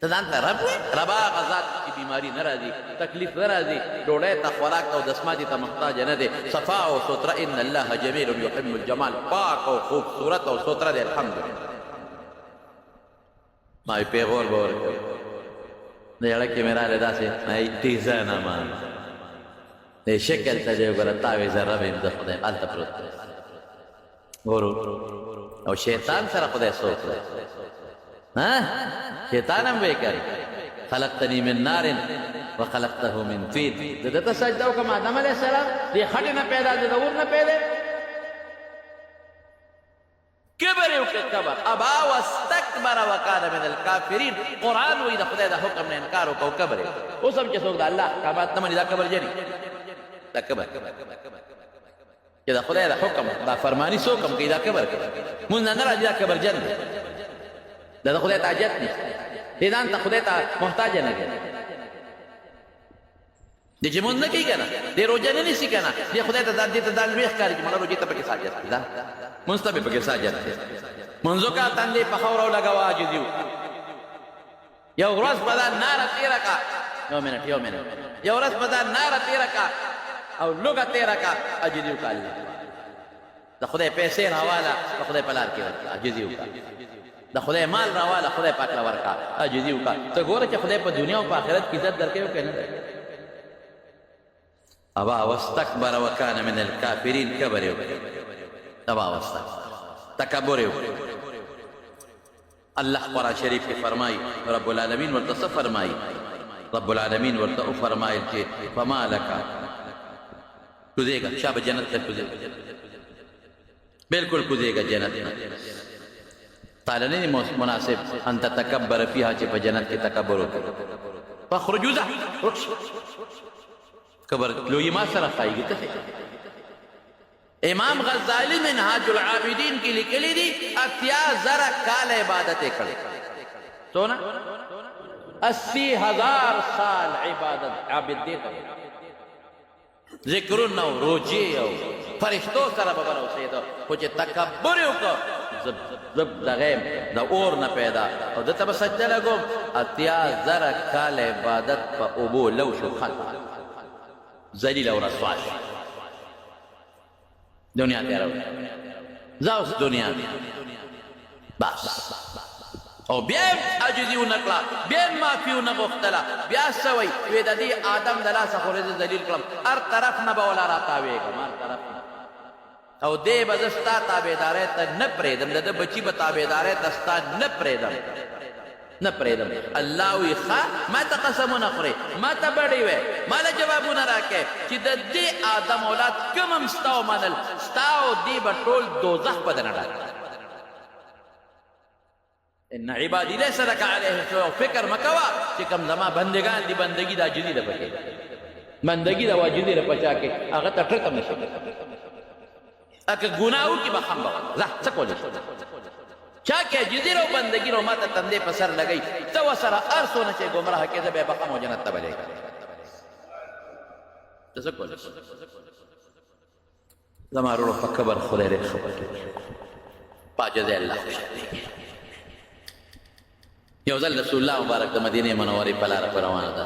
ته ځان ته رب ربا هغه ذات چې بیماري نه راځي تکلیف نه راځي ډوډۍ ته خوراک ته او دسماتي ته محتاج نه دی صفا او ستره ان الله جمیل یحب الجمال پاک او خوبصورت او ستره دی الحمدلله ما یې پیغور به ورکوي د زړه کې مې راغلی داسې ټیزه نه مان د شکل ته دی وګوره تاوې ذره به یم د خدای هلته پروت دی ګورو او شیطان سره خدای څوک دی شیطان هم وی کوي خلقتنی من نار وخلقته من طین د ده ته سجده وکړم آدم علیه السلام دې خټې نه پیدا دی د اور نه پیدا کبر یې وکړ کبر ابا واستکبر وکان من الکافرین قرآن وایي د خدای د حکم نه انکار وکړو کبر یې اوس هم چې څوک د الله احکامات نه مني دا کبر جني دا کبر چې د خدای د حکم دا فرمانی څوک هم کوي دا کبر کوي مونږ نه راځي دا کبر جن دی دا د خدای ته حاجت نشته دې ځان ته خدای ته محتاج نه دی دې چې مونږ نه کوي که نه دې روژه نه نیسي که نه دې خدای ته دې ته ځان لوی ښکاري چې مړه روژې ته پکې ساجت دی دا مونځ ته به پکې ساجت دی مونځو کا تندې په خاوره ولګوه عاجزي وکړه یو ورځ به دا ناره تېره کړه یو منټ یو ورځ به دا ناره تېره کړه او لوږه تېره کړه عاجزي وکړه الله د خدای پیسې راواله د خدای په لار کې ورکړه عاجزي وکړه د خدای مال راواله خدای پاک له ورکړه عاجزي وکړه ته ګوره چې خدای په دنیا او په آخرت کې عزت درکوي او که نه ابا واستکبر وکان من الکافرین کبر یې وکړي ابا واستکبر تکبر یې وکړي الله قرآن شریف کې فرمایي رب العالمین ورته څه فرمایي رب العالمین ورته وفرمایل چې فما لک کوزېږه شا به جنت ته کوزېږه بالکل کوزېږه جنت نه تعالی نه مناسب ان تتکبر فیها چې په جنت کې تکبر وکړي فاخرجوا ذا کبر لوی ما سره خایږي ته امام غزالی منهاج العابدین کې لیکلي دي 80,000 کال عبادت یې کړې څونه 80,000 سال عبادت عابد دی ذکرونه او روجې او فرشتو سره به اوسېده خو چې تکبر یې وکړ زب دغیم د اور نه پیدا او دته به سجده لګوم 80,000 کال عبادت په اوبو لو شو خلق ذلیل او رسوا شو دنیا تیره زه اوس دنیا بس او بیا یې عاجزي ونه کړه بیا یې معافي ونه غوښتله بیا څه وایي وی د دې آدم د لاسه خو زه ذلیل کړم هر طرف نه به ولا راتاوېږم هر طرف نه او دې به زه ستا تابعدارۍ ته نه پرېږدم د ده بچي به تابعدارۍ ته ستا نه پرېږدم نه پرېږدم الله وایي ښه ما ته قسمونه خورې ما ته بډې وې ما له جوابونه راکې چې د دې آدم اولاد کوم هم ستا ومنل ستا او دې به ټول دوزخ به دنه ډاک ان عبادي لیس لک علیهم سوء فکر مه کوه چې کوم زما بندګان دي بندګي د عاجزي ده پکې بندګي د عاجزي ده په چا کې هغه ته ټرک هم نه شي اکه ګناه وکړي به هم به ځه څه کولی شي چا کې عاجزي رو بندګي رو ما ته تندې په سر لګوي ته ورسره هر څونه چې ګمراه کېده بیا به هم او جنت ته به لېږه ته څه کولی شي زما وروڼو په کبر خدای ډېر ښه پوهېږي په عاجزۍ الله خوشحالېږي یو ځل رسول الله مبارک د مدینې منورې په لاره په روانه ده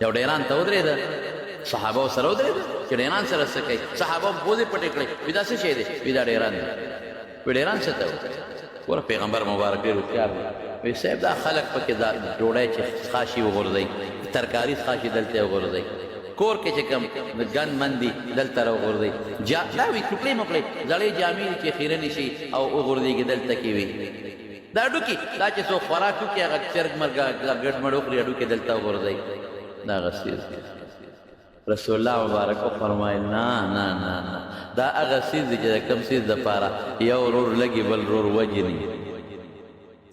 یو ډیران ته ودرېده صحابه سره ودرېده چې ډیران سره څه کوي صحابه هم پوزې پټې کړې وي دا څه شی دی وي دا ډیران دی وي ډیران څه ته ګوره پیغمبر مبارک ډېر هوښیار دی وایي صاحب دا خلک پکې دا ډوډۍ چې څښا شي وغورځوئ ترکاري څښا شي دلته یې وغورځوئ کور کې چې کوم ګن من دي دلته راوغورځئ دا وي ټوکړې موکړې زړې جامې دي چې خیرنې شي او وغورځېږي دلته کې وي دا هډوکي دا چې څوک خوراک وکړي هغه چرګ مرګ ګډ مړ وخوري هډوکي دلته وغورځئ دا هغه څیز رسول الله مبارک وفرمایل نه نه نه نه دا هغه څیز دی چې د کوم څیز دپاره یو ورور لګي بل ورور وجني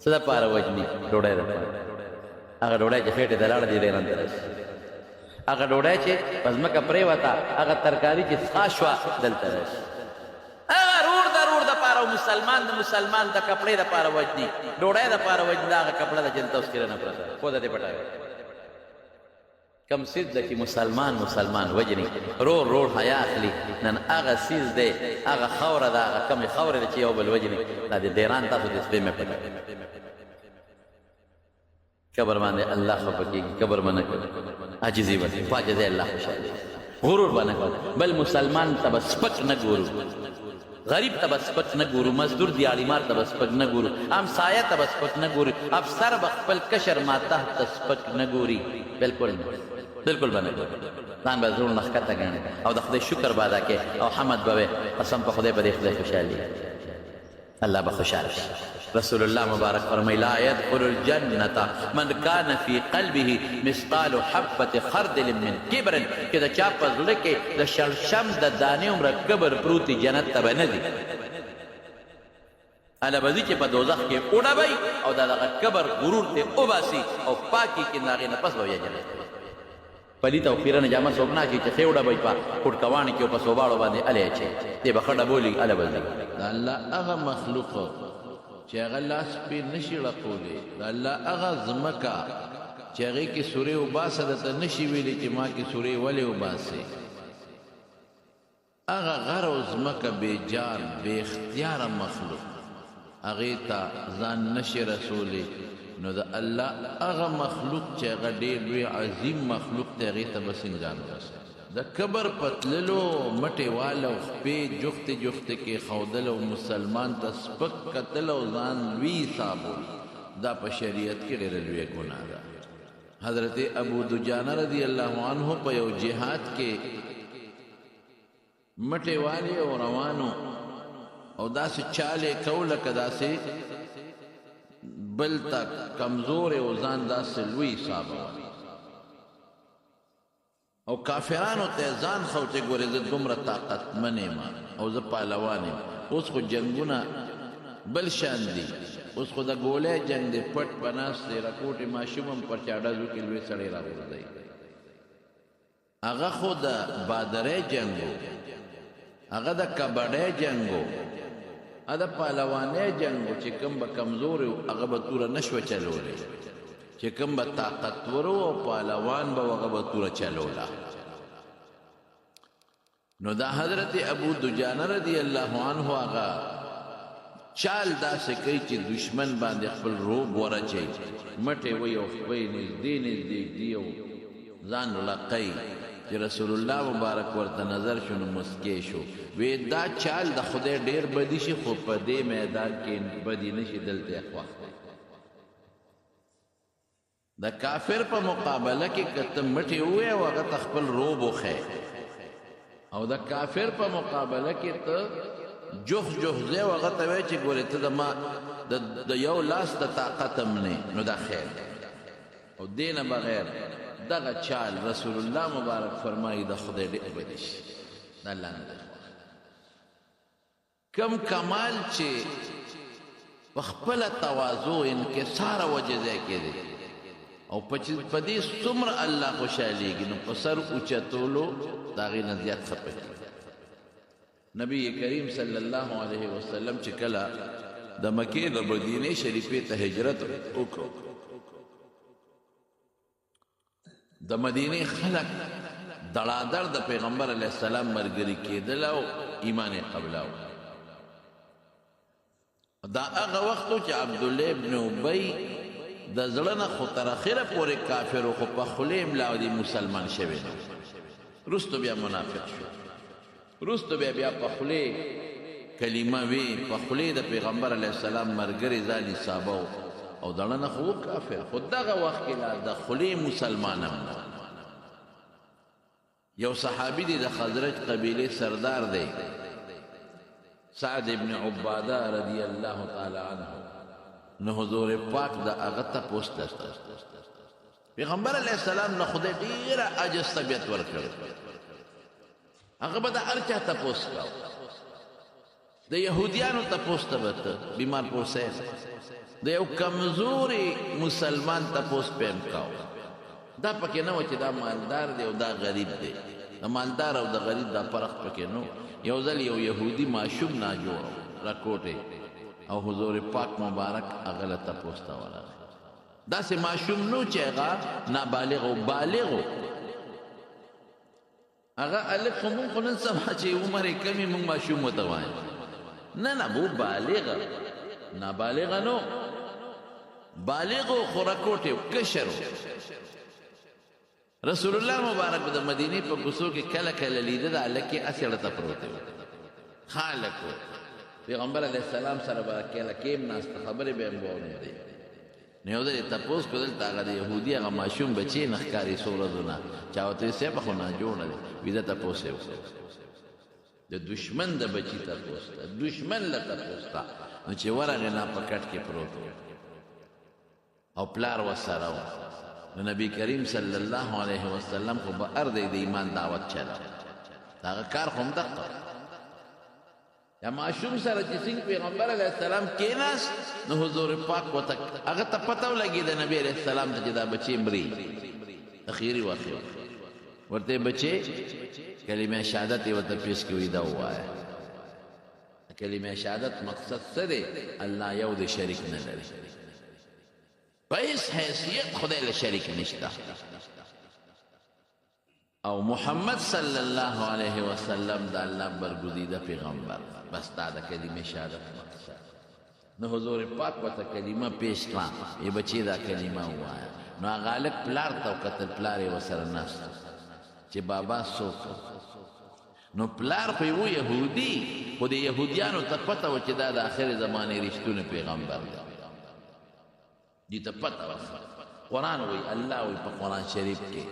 څه دپاره وجني ډوډۍ دپاره هغه ډوډۍ چې خېټې ته لاړه دي ډېران ته رسي هغه ډوډۍ چې په ځمکه پرېوته هغه ترکاري چې څښا شوه دلته راشي هغه رور د رور دپاره او مسلمان د مسلمان د کپړې دپاره وجني ډوډۍ دپاره وجني دا هغه کپړه ده چې دلته اوس کیرنه پرته خو د دې پټوي کم سیز ده چې مسلمان مسلمان وجني رور رور حیا اخلي نن هغه سیز دی هغه خوره ده هغه کمې خورې ده چې یو بل وجني دا د ډېران تاسو د سپې مې پټوي قبر باندې الله خفه کېږي قبر به نه کوي عاجزي به کوي په عاجزۍ الله خوشحاله غرور به نه کوي بل مسلمان ته به سپک نه ګورو غریب ته به سپک نه ګورو مزدور دیاړیمار ته به سپک نه ګورو همسایه ته به سپک نه ګورو افسر به خپل کشر ماتحت ته سپک نه ګوري بلکل نه بلکل به نه ګوري ځان به زړونه ښکته ګڼي او د خدای شکر به ادا کوي او حمد به وي قسم په خدای په دې خدای خوشحالي الله به خوشحاله شي رسول الله مبارک فرمای لا يدخل الجنة من كان في قلبه مثقال حبة خردل من كبر کہ دا چا په زړه کې د شړشم د دانې عمره کبر پروتي جنت ته به نه ځي اله به ځي چې په دوزخ کې وډبئ او د دغه کبر غرور ته وباسي او پاکي کې د هغې نه پس به بیا جنت پلیته او خیرنه جامه څوک نه اچوي چې ښې وډبئ په کوټکوانې کې او په صوباړو باندې الې اچوي دې به ښه ډبولي اله به ځي د الله هغه مخلوق چې هغه لاس پې نشي ړقولی د الله هغه ځمکه چې هغې کې سورې وباسه درته نشي ویلی چې ما کې سورې ولې وباسې هغه غر او ځمکه بې جان بې اختیاره مخلوق هغې ته ځان نشي رسولی نو د الله هغه مخلوق چې هغه ډېر لوی عظیم مخلوق دی هغې ته به څنګه ځان ورسوي د کبر پتللو مټې واله او خپې جفتې جفتې کې ښودل او مسلمان ته سپک کتل او ځان لوی حسابول دا په شریعت کې ډېره لویه ګناه ده حضرت ابو دجانه رضی الله عنه په یو جهاد کې مټې والې او روانو او داسې چالې کو لکه داسې بل ته کمزورې او ځان داسې لوی حسابول او کافرانو ته ځان خو چې ګورې زه دومره طاقتمن یم او زه پهلوان یم اوس خو جنګونه بل شان دي اوس خو د ګولۍ جنګ دی پټ په ناست دی راکوټې ماشوم هم پر چاډزو کې لوی سړی راغورځوي هغه خو د بادرۍ جنګ و هغه د کبډۍ جنګ و هغه د پهلوانۍ جنګ و چې کوم به کمزور و هغه به توره نه شوه چلولی چې کوم به طاقتور او پهلوان به هغه به توره چلوله نو دا حضرت ابو دجانه رضی الله عنه هغه چال داسې کوي چې دشمن باندې خپل روب ورچوي مټې وی او خپې نږدې نږدې ږدي او ځان لقی چې رسول الله مبارک ورته نظر شو نو مسکې شو وی دا چال د خدای ډېر بدي شي خو په دې میدان کې بدي نشي دلته خوښ د کافر په مقابله کې کته مټې ووې او هغه ته خپل روب وښی او د کافر په مقابله کې ته جوخ جوخ ځای او هغه ته وایې چې ګورې ته د یو لاس د طاقت هم نه نو دا خیر او دې نه بغیر دغه چال رسول الله مبارک فرمایي د خدای ډېر بدي شي د الله نه کم کمال چې په خپله تواضع انکسار وجه ځای کې دی او په دې څومره الله خوشحالېږي نو په سر اوچتولو د هغې نه زیات خفه کېږي نبی کریم صلی الله علیه وسلم چې کله د مکې د مدینې شریفې ته هجرت وکړو د مدینې خلک دړادړ د پیغمبر علیه السلام ملګري کېدل او ایمان یې قبلاو دا هغه وخت و چې عبدالله ابن ابی د زړه نه خو تر اخره پورې کافر و خو په خولې املا دی مسلمان شوی نه وروسته بیا منافق شو وروسته بیا په خولې کلمه وی په خولې د پیغمبر علیه السلام ملګري ځان حسابه او دړه نه خو کافر خو دغه وخت کې لا د خولې مسلمان هم نه یو صحابي دی د خزرج قبیله سردار دی سعد ابن عباده رضی الله تعالی عنه نو حضور پاک دا هغه تپوس کړ پیغمبر علیه السلام نه خدای ډیره عجز طبیعت ورکړ هغه به د هر چا تپوس کاو د یهودیانو تپوس ته به بیمار پوسه د یو کمزوري مسلمان تپوس پیم کاو دا پکې نه و چې دا مالدار دی او دا غریب دی د مالدار او د غریب دا فرق پکې نو یو ځل یو یهودي ماشوم ناجوړ راکوټې او حضور پاک مبارک هغه له تپوس ته ورغی داسې ماشوم نو چې هغه نابالغ او بالغ هغه الک خو مونږ خو نن سبا چې عمر یې کم وي مونږ ماشوم ورته وایو نه بو بالغ نابالغ نو بالغ خو راکوټې کشر رسول الله مبارک د مدینې په کوڅو کې کله کله لیده د هلک یې هسې ړته پروت و خالق و پیغمبر علیه السلام سره به کله کېم ناسته خبرې به یې هم واورېدې نو یو ځل یې تپوس کړو دلته هغه د یهودي هغه ماشوم بچی نه ښکاري څو ورځو نه چا ورته ویل صاحبه خو ناجوړه دی وي ده تپوس یې وکړو د دشمن د بچي تپوس ته دشمن له تپوس ته نو چې ورغې نه په کټ کې پروت و او پلار ورسره و نو نبی کریم صلی الله علیه وسلم خو به هر دی د ایمان دعوت چلا د هغه کار خو همدقه یا ماشوم سره چې څنګه پیغمبر علیه السلام کېناست نو حضور پاک ورته هغه ته پته ولګېده نبي علیه السلام ته چې دا بچی مري اخیري واقع ورته بچی کلمه شهادت یې ورته پیش کړي دا ووایه کلمه شهادت مقصد څه دی الله یو د شریک نه لري په هیڅ حیثیت خدای له شریک نشته او محمد صلی الله علیه وسلم د الله برگزیده پیغمبر بس دا د کلمه شهادت مقصد نو حضور پاک ورته کلمه پیش کړه ای بچی دا کلمه ووایه نو هغه هلک پلار ته وکتل پلار یې ورسره ناست چې بابا څوک نو پلار خو یو یهودي خو د یهودیانو ته پته وه چې دا د آخر زمانې رښتونی پیغمبر دی دې ته پته وه قرآن وی الله وی په قرآن شریف کې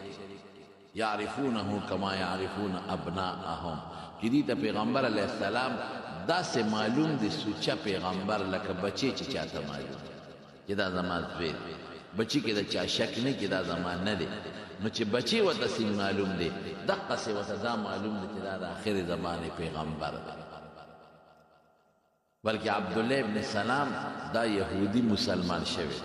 یعرفونه کما یعرفون ابناءهم چې دې ته پیغمبر علیه السلام داسې معلوم دی سوچه پیغمبر لکه بچی چې چاته معلوم چې دا زما زوی دی بچی کې د چا شک نه کې دا زما نه دی نو چې بچی ورته څنګه معلوم دی دقسې ورته دا معلوم دی چې دا د آخر زمانې پیغمبر دی بلکې عبدالله ابن سلام دا یهودي مسلمان شوی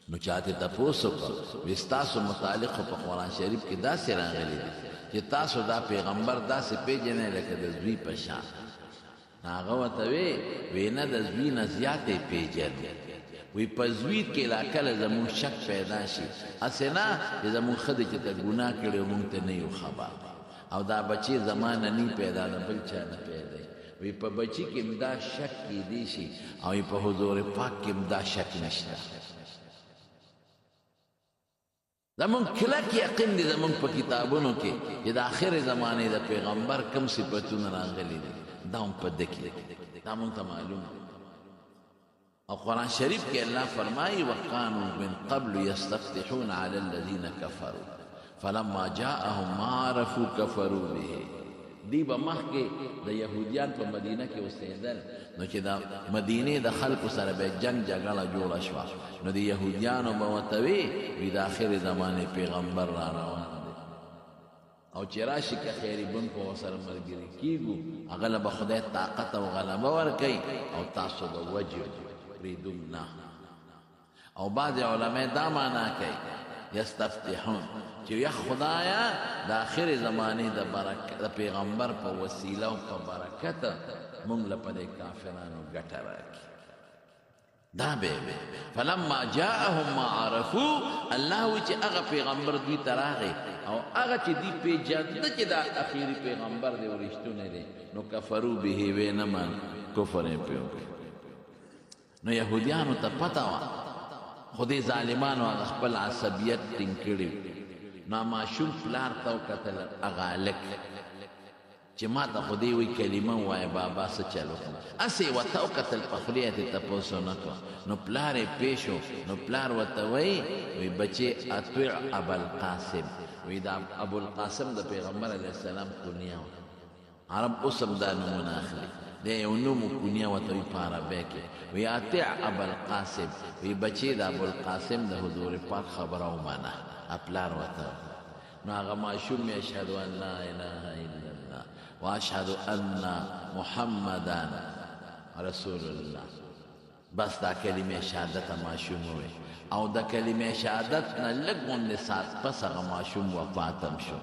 نو چاته تاسو وکړه وستاسو متعلق په قرآن شریف کې داسې راغلي دي چې تاسو دا پیغمبر داسې پیژنئ لکه د زوی په شان هغه ورته وی نه د زوی نه زیاتې پیژنئ وی په زوی کې لا کله زموږ شک پیدا شي هسې نه چې زموږ ښځې چې ته ګناه کړې موږ ته نه یو خبر او دا بچی زمانه نی پیدا نه بل چا نه پیدا وی په بچی کې هم دا شک کیدی شي او په حضور پاک کې هم دا شک نشته زمون کلک یقین دی زمون په کتابونو کې چې د آخر زمانې د پیغمبر کم صفتونه راغلي دي دا هم په ده کې دا مونږ ته معلوم دی او قرآن شریف کې الله فرمایي وکانوا من قبل یستفتحون علی الذین کفروا فلما جاءهم ما عرفوا کفروا به دی به مخکې د یهودیان په مدینه کې اوسېدل نو چې د مدینې د خلکو سره به جنګ جګړه جوړه شوه نو د یهودیانو به ورته وي د آخر زمانې پیغمبر را روان دی او چې راشي که خیري بن په ورسره ملګري کېږو هغه له به خدای طاقت او غلبه ورکوي او تاسو به وجه پرېږدو نه او بعضې علما دا معنا کوي یستفتحون چې یا خدایا د آخر زمانې د پیغمبر په وسیله او په برکت مونږ له په دې کافرانو ګټه راکړي دا به فلما جاءهم ما عرفوا الله وی چې هغه پیغمبر دوی ته راغی او هغه چې دوی پېژانده چې دا اخري پیغمبر دی او رښتونی دی نو کفرو به ویې نه مان کفر یې پرې وکړ نو یهودیانو ته پته وه خو دې ظالمانو هغه خپل عصبیت ټینګ کړي نو ماشوم پلار ته وکتل هغه هلک چې ما ته خو دې وایي کلمه ووایه بابا څه چل وکړم هسې یې ورته وکتل په خولې یې ترې تپوس ونه کړه نو پلار یې پېښ شو نو پلار ورته وایي وایي بچې اطیع ابوالقاسم وایي دا ابوالقاسم د پیغمبر علیه السلام کنیه وه عرب اوس هم دا نومونه اخلي د یو نوم و کنیه ورته وایي په عربی کې وایي اطیع ابوالقاسم وایي بچې د ابوالقاسم د حضور پاک خبره ومنه پلار ورته نو هغه ماشوم یې اشهد ان لا اله الا الله واشهد ان محمدا رسول الله بس دا کلمه شهادت ماشوم وي او دا کلمه شهادت نه لږ غوندې ساعت پس هغه ماشوم وفاتم شو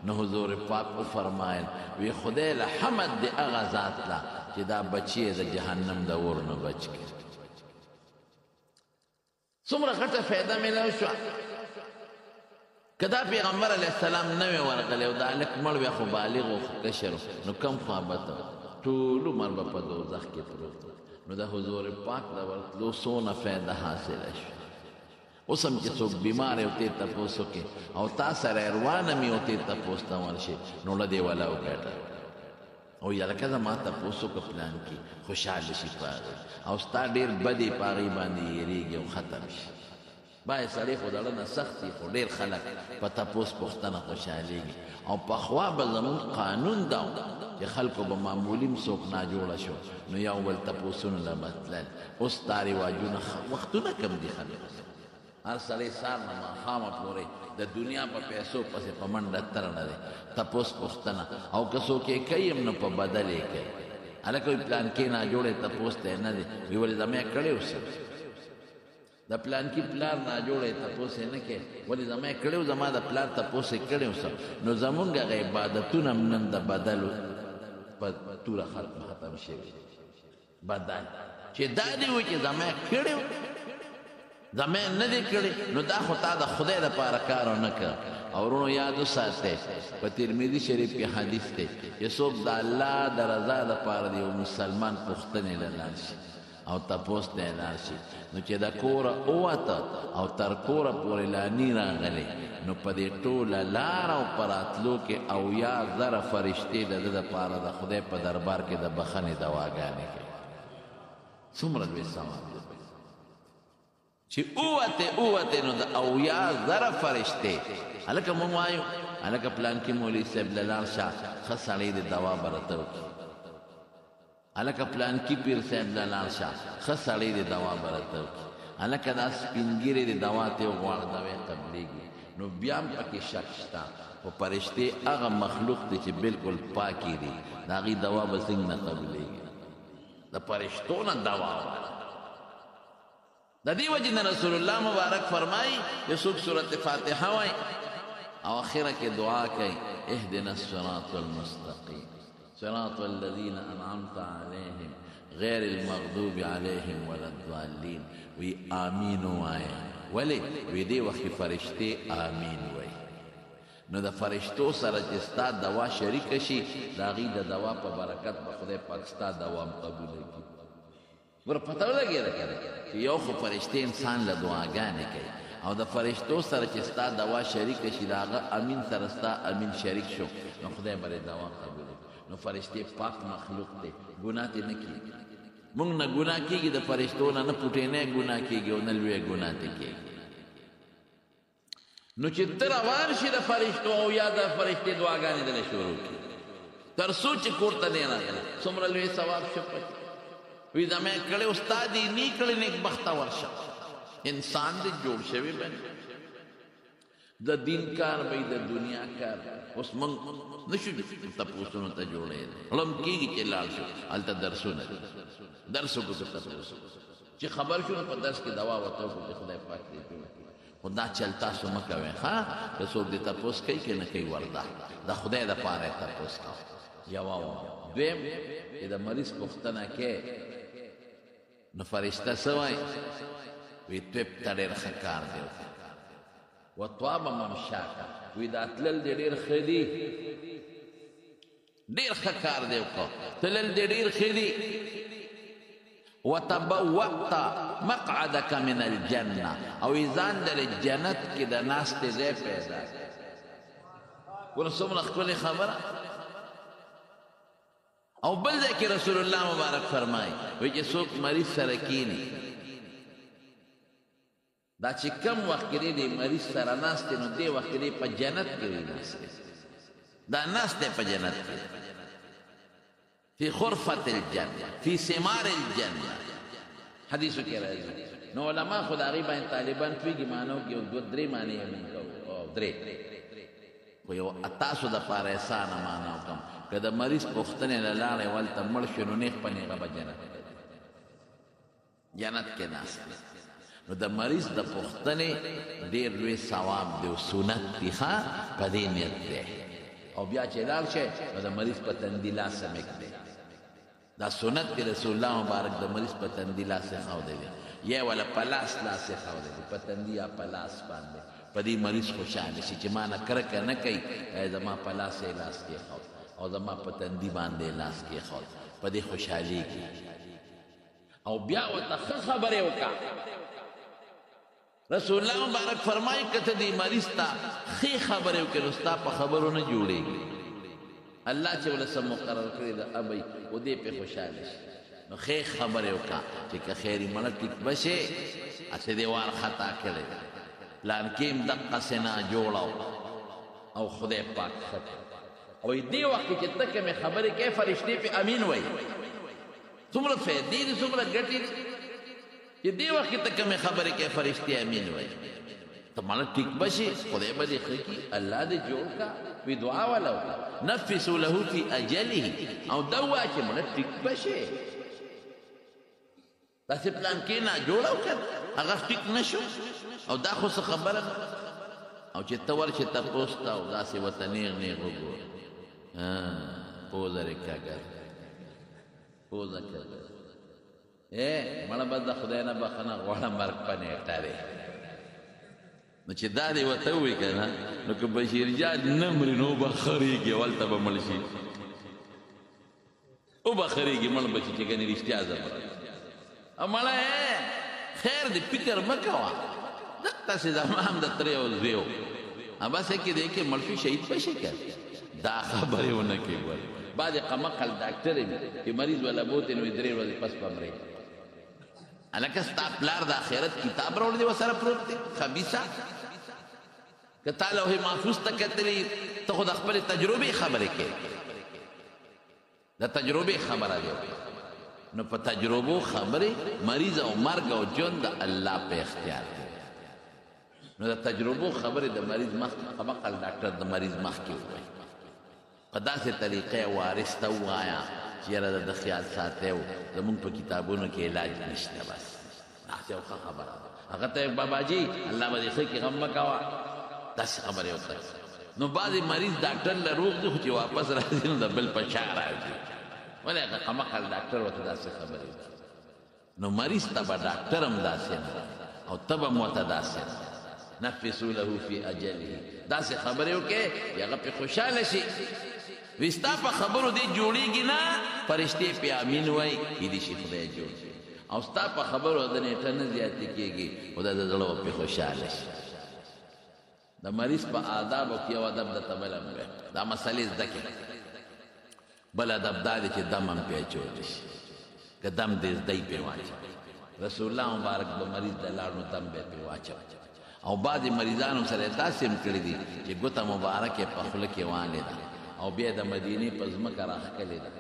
نو حضور پاک فرمایل وی خدای له حمد دی هغه ذات له چې دا بچی د جهنم د اور نه بچ کړي څومره غټه فایده میلاو شوه که دا پیغمبر علیه السلام نه وی ورغلی او دا هلک مړ وی خو بالغ و خو کشر و نو کم خوا به ته ټول عمر به په دوزخ کې پروت نو د حضور پاک د ورتلو څونه فایده حاصله شوه اوس هم چې څوک بیمار یو تې تپوس وکړي او تا سره روانه مې یو تې تپوس ته ورشي نو له دې والا وګټه او یا لکه زما تپوس وکړه پلان کې خوشحاله شي په هغې او ستا ډېر بدې په هغې باندې یېرېږي او ختم شي باید سړی خو د اړه نه سخت وي خو ډېر خلک په تپوس پوښتنه خوشحالېږي او پخوا به زمونږ قانون دا و چې خلکو به معمولي هم څوک ناجوړه شو نو یو بل تپوسونو له به تلل اوس دا رواجونه وختونه کم دي خلک هر سړی سار نه ماښامه پورې د دنیا په پیسو پسې په منډه ترنه دی تپوس پوښتنه او که څوک یې کوي هم نو په بدل یې کوي هلکه وایي پلان کې ناجوړی تپوس دی نه دی وی ولې زما یې کړی اوس د پلان کې پلار ناجوړی تپوس یې نه کوي ولې زما یې کړی زما د پلار تپوس یې کړی اوس نو زمونږ هغه عبادتونه هم نن د بدلو په توره ختم شوي بدل چې دا دې وایي چې زما یې کړی زما یې نه دی کړی نو دا خو تا د خدای دپاره کار ونه کړ او ورونو یاد وساتئ په ترمذي شریف کې حدیث دی چې څوک د الله د رضا دپاره د یو مسلمان پوښتنې له لاړ شي او تپوس ته لاړ شي نو چې د کوره ووته او تر کوره پورې لاني راغلی نو په دې ټوله لاره او په راتلو کې اویا زره فرشتې د ده دپاره د خدای په دربار کې د بخښنې دواګانې کوي څومره لوی ثواب دی چې اوته نو د اویا زره فرشتې هلکه مونږ وایو هلکه پلان کې مولوي صاحب له لاړ شه ښه سړی د دوا به راته وکړي هلکه پلان کې پیر صاحب له لاړ شه ښه سړی د دوا به راته وکړي هلکه دا سپین ږیرې د دوا ته یې وغواړه دوی قبلېږي نو بیا هم پکې شک شته خو فرشتې هغه مخلوق دی چې بلکل پاکې دي د هغې دوا به څنګه نه قبلېږي د فرشتو نه دوا غواړه د دې وجې نه رسول الله مبارک فرمایي چې څوک صورت فاتحه وایي او اخره کې دعا کوي اهدنا الصراط المستقیم صراط الذين انعمت عليهم غير المغضوب عليهم ولا الضالين وی آمین وایي ولې وی دې وخت فرشتې آمین وایي نو د فرشتو سره چې ستا دوا شریکه شي د هغې د دوا په برکت به خدای پاک ستا دوا هم قبوله کړي ګوره پته ولګېده که نه چې یو خو فرشتې انسان له دعاګانې کوي او د فرشتو سره چې ستا دوا شریکه شي د هغه امین سره ستا امین شریک شو نو خدای به دوا قبوله نو فرشتې پاک مخلوق دی ګناه ترې نه کېږي مونږ نه ګناه کېږي د فرشتو نه نه پوټینی ګناه کېږي او نه لویه ګناه ترې کېږي نو چې ته روان شي د فرشتو او یا د فرشتې دعاګانې دله شروع کړي تر څو چې کور ته نه راغله څومره لوی ثواب شو وی زما یې کړی استاد یې نی کړی نیکبخته ورشه انسان دې جوړ شوی باندې د دین کار به د دنیا کار اوس موږ نشو تپوسونو ته جوړېدی علم کېږي چې لاړ شو هلته درسونه دي درس وکړو تپوس چې خبر شو په درس کې دوا ورته وکړو چې خدای پاک دې جوړ کړي خو دا چل تاسو مه کوئ ښه که څوک دې تپوس کوي که نه کوي ورده د خدای دپاره یې تپوس کوي جواب دویم چې د مریض پوښتنه کې نو فرشته څه وایي وی طب ته ډېر ښه کار دی وطاب ممشاکه وی دا تلل دې ډېر ښه دي ډېر ښه کار دی وکړه تلل دې ډېر ښه دي وتبوأت مقعدك من الجنه او ځان د جنت کې د ناستې ځای پیدا ګوره څومره ښکلې خبره او بل ځای کې رسول الله مبارک فرمایي وایي چې څوک مریض سره کیني دا چې کم وخت کې دی مریض سره ناست دی نو دې وخت کې دی په جنت کې وي ناست دی دا ناست دی په جنت کې فی خرفة الجنة فی ثمار الجنة حدیثو کې راځي نو علما خو د هغې باندې طالبان پوهېږي معنو کې یو دوه درې معنې یې مونږ کوو او درې خو یو تاسو دپاره اسانه معنا وکړم که د مریض پوښتنې له لاړې ولته مړ شو نو نیغ په نیغه به جنت کې ناست دی نو د مریض د پوښتنې ډېر لوی ثواب دی او سنت دی ښه په دې نیت دی او بیا چې لاړ شي نو د مریض په تندي لاس هم دی دا سنت دی رسول الله مبارک د مریض په تندي لاس ایښودی دی یا ولا په لاس ایښودی دی په تندي یا په لاس باندې په دې مریض خوشحاله شي چې ما نه کرکه نه کوي زما په لاس یې لاس کېښود او زما په تندي باندې لاس کېښود په دې خوشحالېږي او بیا ورته ښه خبرې وکړه رسول الله مبارک فرمایي که ته دې مریض ته ښې خبرې وکړې نو ستا په خبرو نه جوړېږي الله چې ولې څه مقرر کړی ده ابی و دې پې خوشحاله شي نو ښې خبرې وکړه چې که خیري مړه ټیک به شي هسې دې وار خطا کړی ده پلانکې هم دقسې نه جوړه او خدای پاک ښه او دې وخت کې چې ته کومې خبرې کوې فرشتې پې امین وایي څومره فایدې دي څومره ګټې دي چې دې وخت کې ته کومې خبرې کوې فرشتې امین وایي ته مړه ټیک به شي خدای به دې ښه کړي الله دې جوړ کړه وی دعا ولا وکړه نفسوا له فی اجله او دا ووایه چې مړه ټیک به شي داسې پلان کې نه جوړه وکړه هغه ټیک نه شو او دا خو څه خبره ده او چې ته ورشې تپوس ته او داسې ورته نیغ نیغ وګوره پوزه رې کږه پوزه کږه مړه به د خدای نه بخښنه غواړه مرګ په نیټه دی نو چې دا دې ورته ووایي که نه نو که بشیر جان نه مري نو وبخرېږي هلته به مړ شي وبخرېږي مړ به شي چې ګنې رښتیا زما مړه خیر دې فکر مه کوه دقسې زما هم د ترې او زوی و بس کې دی کې مړ شي شهید به شي که دا خبرې ونه کړي ګوره بعضې قمقل ډاکټر وي چې مریض ولا بوتې نو 3 ورځې پس به مري هلکه ستا پلار د آخرت کتاب راوړی دی ورسره پروت دی خبیثه که تا لوح محفوظ ته کتلي ته خو د خپلې تجربې خبرې کوې د تجربې خبره دی نو په تجربو خبرې مریض او مرګ او ژوند د الله په اختیار دی نو د تجربو خبرې د مریض مخکې قمقل ډاکټر د مریض مخکې ووایي په داسې طریقې وارث ته ووایه چې یاره د خیال ساتئ و زمونږ په کتابونو کې علاج نشته بس داسې یو ښه خبره ده هغه ته باباجي الله به دې ښه کړي غم مه کوه داسې خبرې ورته نو بعضې مریض ډاکټر له روغ دی خو چې واپس راځي نو د بل په شا راځي ولې هغه قمقل ډاکټر ورته داسې خبرې وکړي نو مریض ته به ډاکټر هم داسې نه او ته به هم ورته داسې نه نفسوا له فی اجله داسې خبرې وکړې چې هغه پې خوشحاله شي وی ستا په خبرو دې جوړېږي نه فرشتې پې امین وایي کیدای شي خدای جوړ شي او ستا په خبرو د نیټه نه زیاتې کېږي خو د زړه به پې خوشحاله شي د مریض په آدابو کې یو ادب درته بل هم دی دا مسلې زده کړه بل ادب دا دی چې دم هم پې اچولی شي که دم دې زده یې پې واچوي رسول الله مبارک به مریض د لاړ نو دم به پې واچوي او بعضې مریضانو سره یې داسې هم کړي دي چې ګوته مبارکې په خوله کې وانې ده او بیا د مدینې په ځمکه راښکلې ده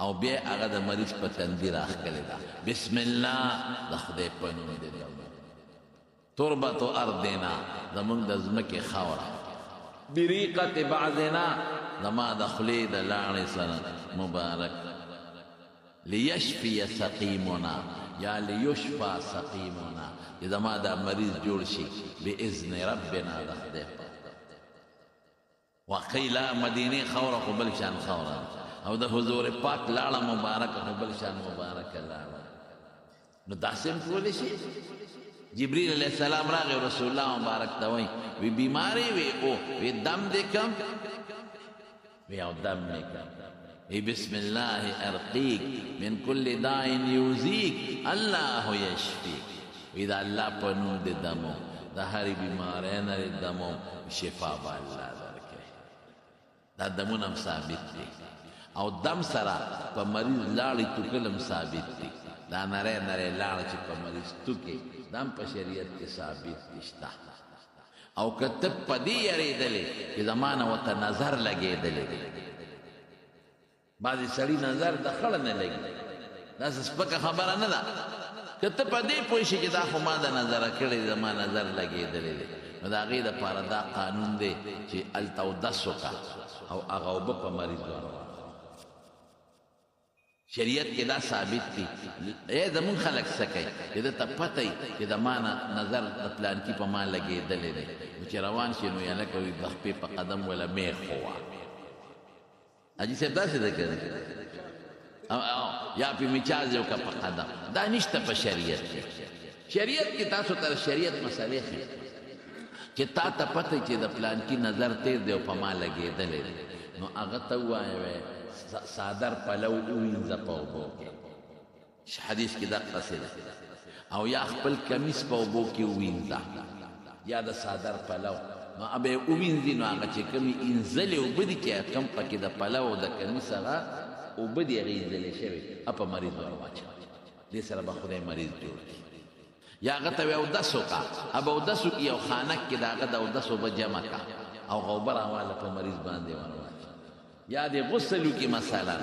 او بیا هغه د مریض په تندي راښکلې ده بسم الله د خدای په نوم دې دمه تربت ارضنا زمونږ د ځمکې خاوره بریقت بعضنا زما د خولې د لاړې سره مبارک لیشفی سقیمنا یا لیشفا سقیمنا چې زما دا مریض جوړ شي باذن ربنا د خدای په وقیلا مدینه خوره خو بل شان خوره او د حضور پاک لاړه مبارکه خو بل شان مبارکه لاړه نو داسې هم کولی شي جبریل علیہ السلام راغی رسول الله مبارک ته وایي وی بیماری وی او وی دم دې کم وی او دم دې کم وی بسم الله ارقیک من کل داء یوزیک الله یشفیک وی دا الله په نوم دې دمو د هرې بیمارۍ نه دې دمو شفا به الله دا دمون هم ثابت دی او دم سره په مریض لاړې توکلم ثابت دي دا نری نری لاړ چې په مریض توکې دم په شریعت کې ثابت دي شته او که ته په دې یارېدلې چې زما نه ورته نظر لګېدلی دی بعضې سړي نظر د خړه نه لګي داسې سپکه خبره نه ده که ته په دې پوه شي چې دا خو ما د نظره کړی زما نظر لګېدلی دی نو د هغې دپاره دا قانون دی چې هلته اودس وکړه او هغه اوبه په مریض ورواچوه شریعت کې دا ثابت دي زمونږ خلک څه کوي چې ده ته پته وي چې د ما نه نظر د پلانکي په ما لګېدلی دی نو چې روان شي نو هلکه وي د خپې په قدم وله میخ ووه حاجي صاحب داسې ده که یا پې مچاز یې وکړه په قدم دا نشته په شریعت کې شریعت کې تاسو ته شریعت مسلې ښیي چې تا ته پته چې د پلانکي نظر تیر دی او په ما لګېدلی دی نو هغه ته ووایه صادر پلو ووینځه په اوبو کې حدیث کې دقسې ده او یا خپل کمیس په اوبو کې ووینځه یا د صادر پلو نو به یې ووینځي نو هغه چې کومې انځلې اوبه دي چې کم پکې د پلو او د کمیس هغه اوبه دي هغې انځلې شوې په مریض ورواچوه دې سره به خدای مریض جوړ کړي یا هغه ته وایي اودس وکړه اب اودس وکړي یو خانک کې د هغه د اودس اوبه جمع کړه او غوبه راواله په مریض باندې ورواچوه یا د غسل وکړي مثلا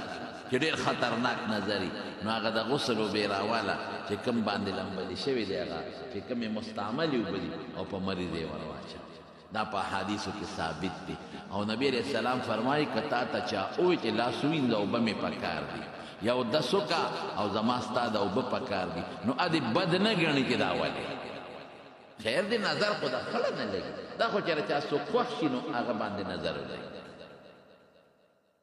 چې ډېر خطرناک نظري نو هغه د غسل اوبې راواله چې کوم باندې لمبلې شوي دی هغه چې کومې مستعملې اوبه دي او په مریض یې ورواچوه دا په احادیثو کې ثابت دي او نبی علیه السلام فرمایي که تا ته چا ووایي چې لاس ووینځه اوبه مې پکار دي یا اودس وکړه او زما ستا د اوبه پکار دي نو ادې بد نه ګڼي چې دا ولې خیر دی نظر خو د خړه نه لګي دا خو چېرې چا څوک خوښ شي نو هغه باندې نظر ولګي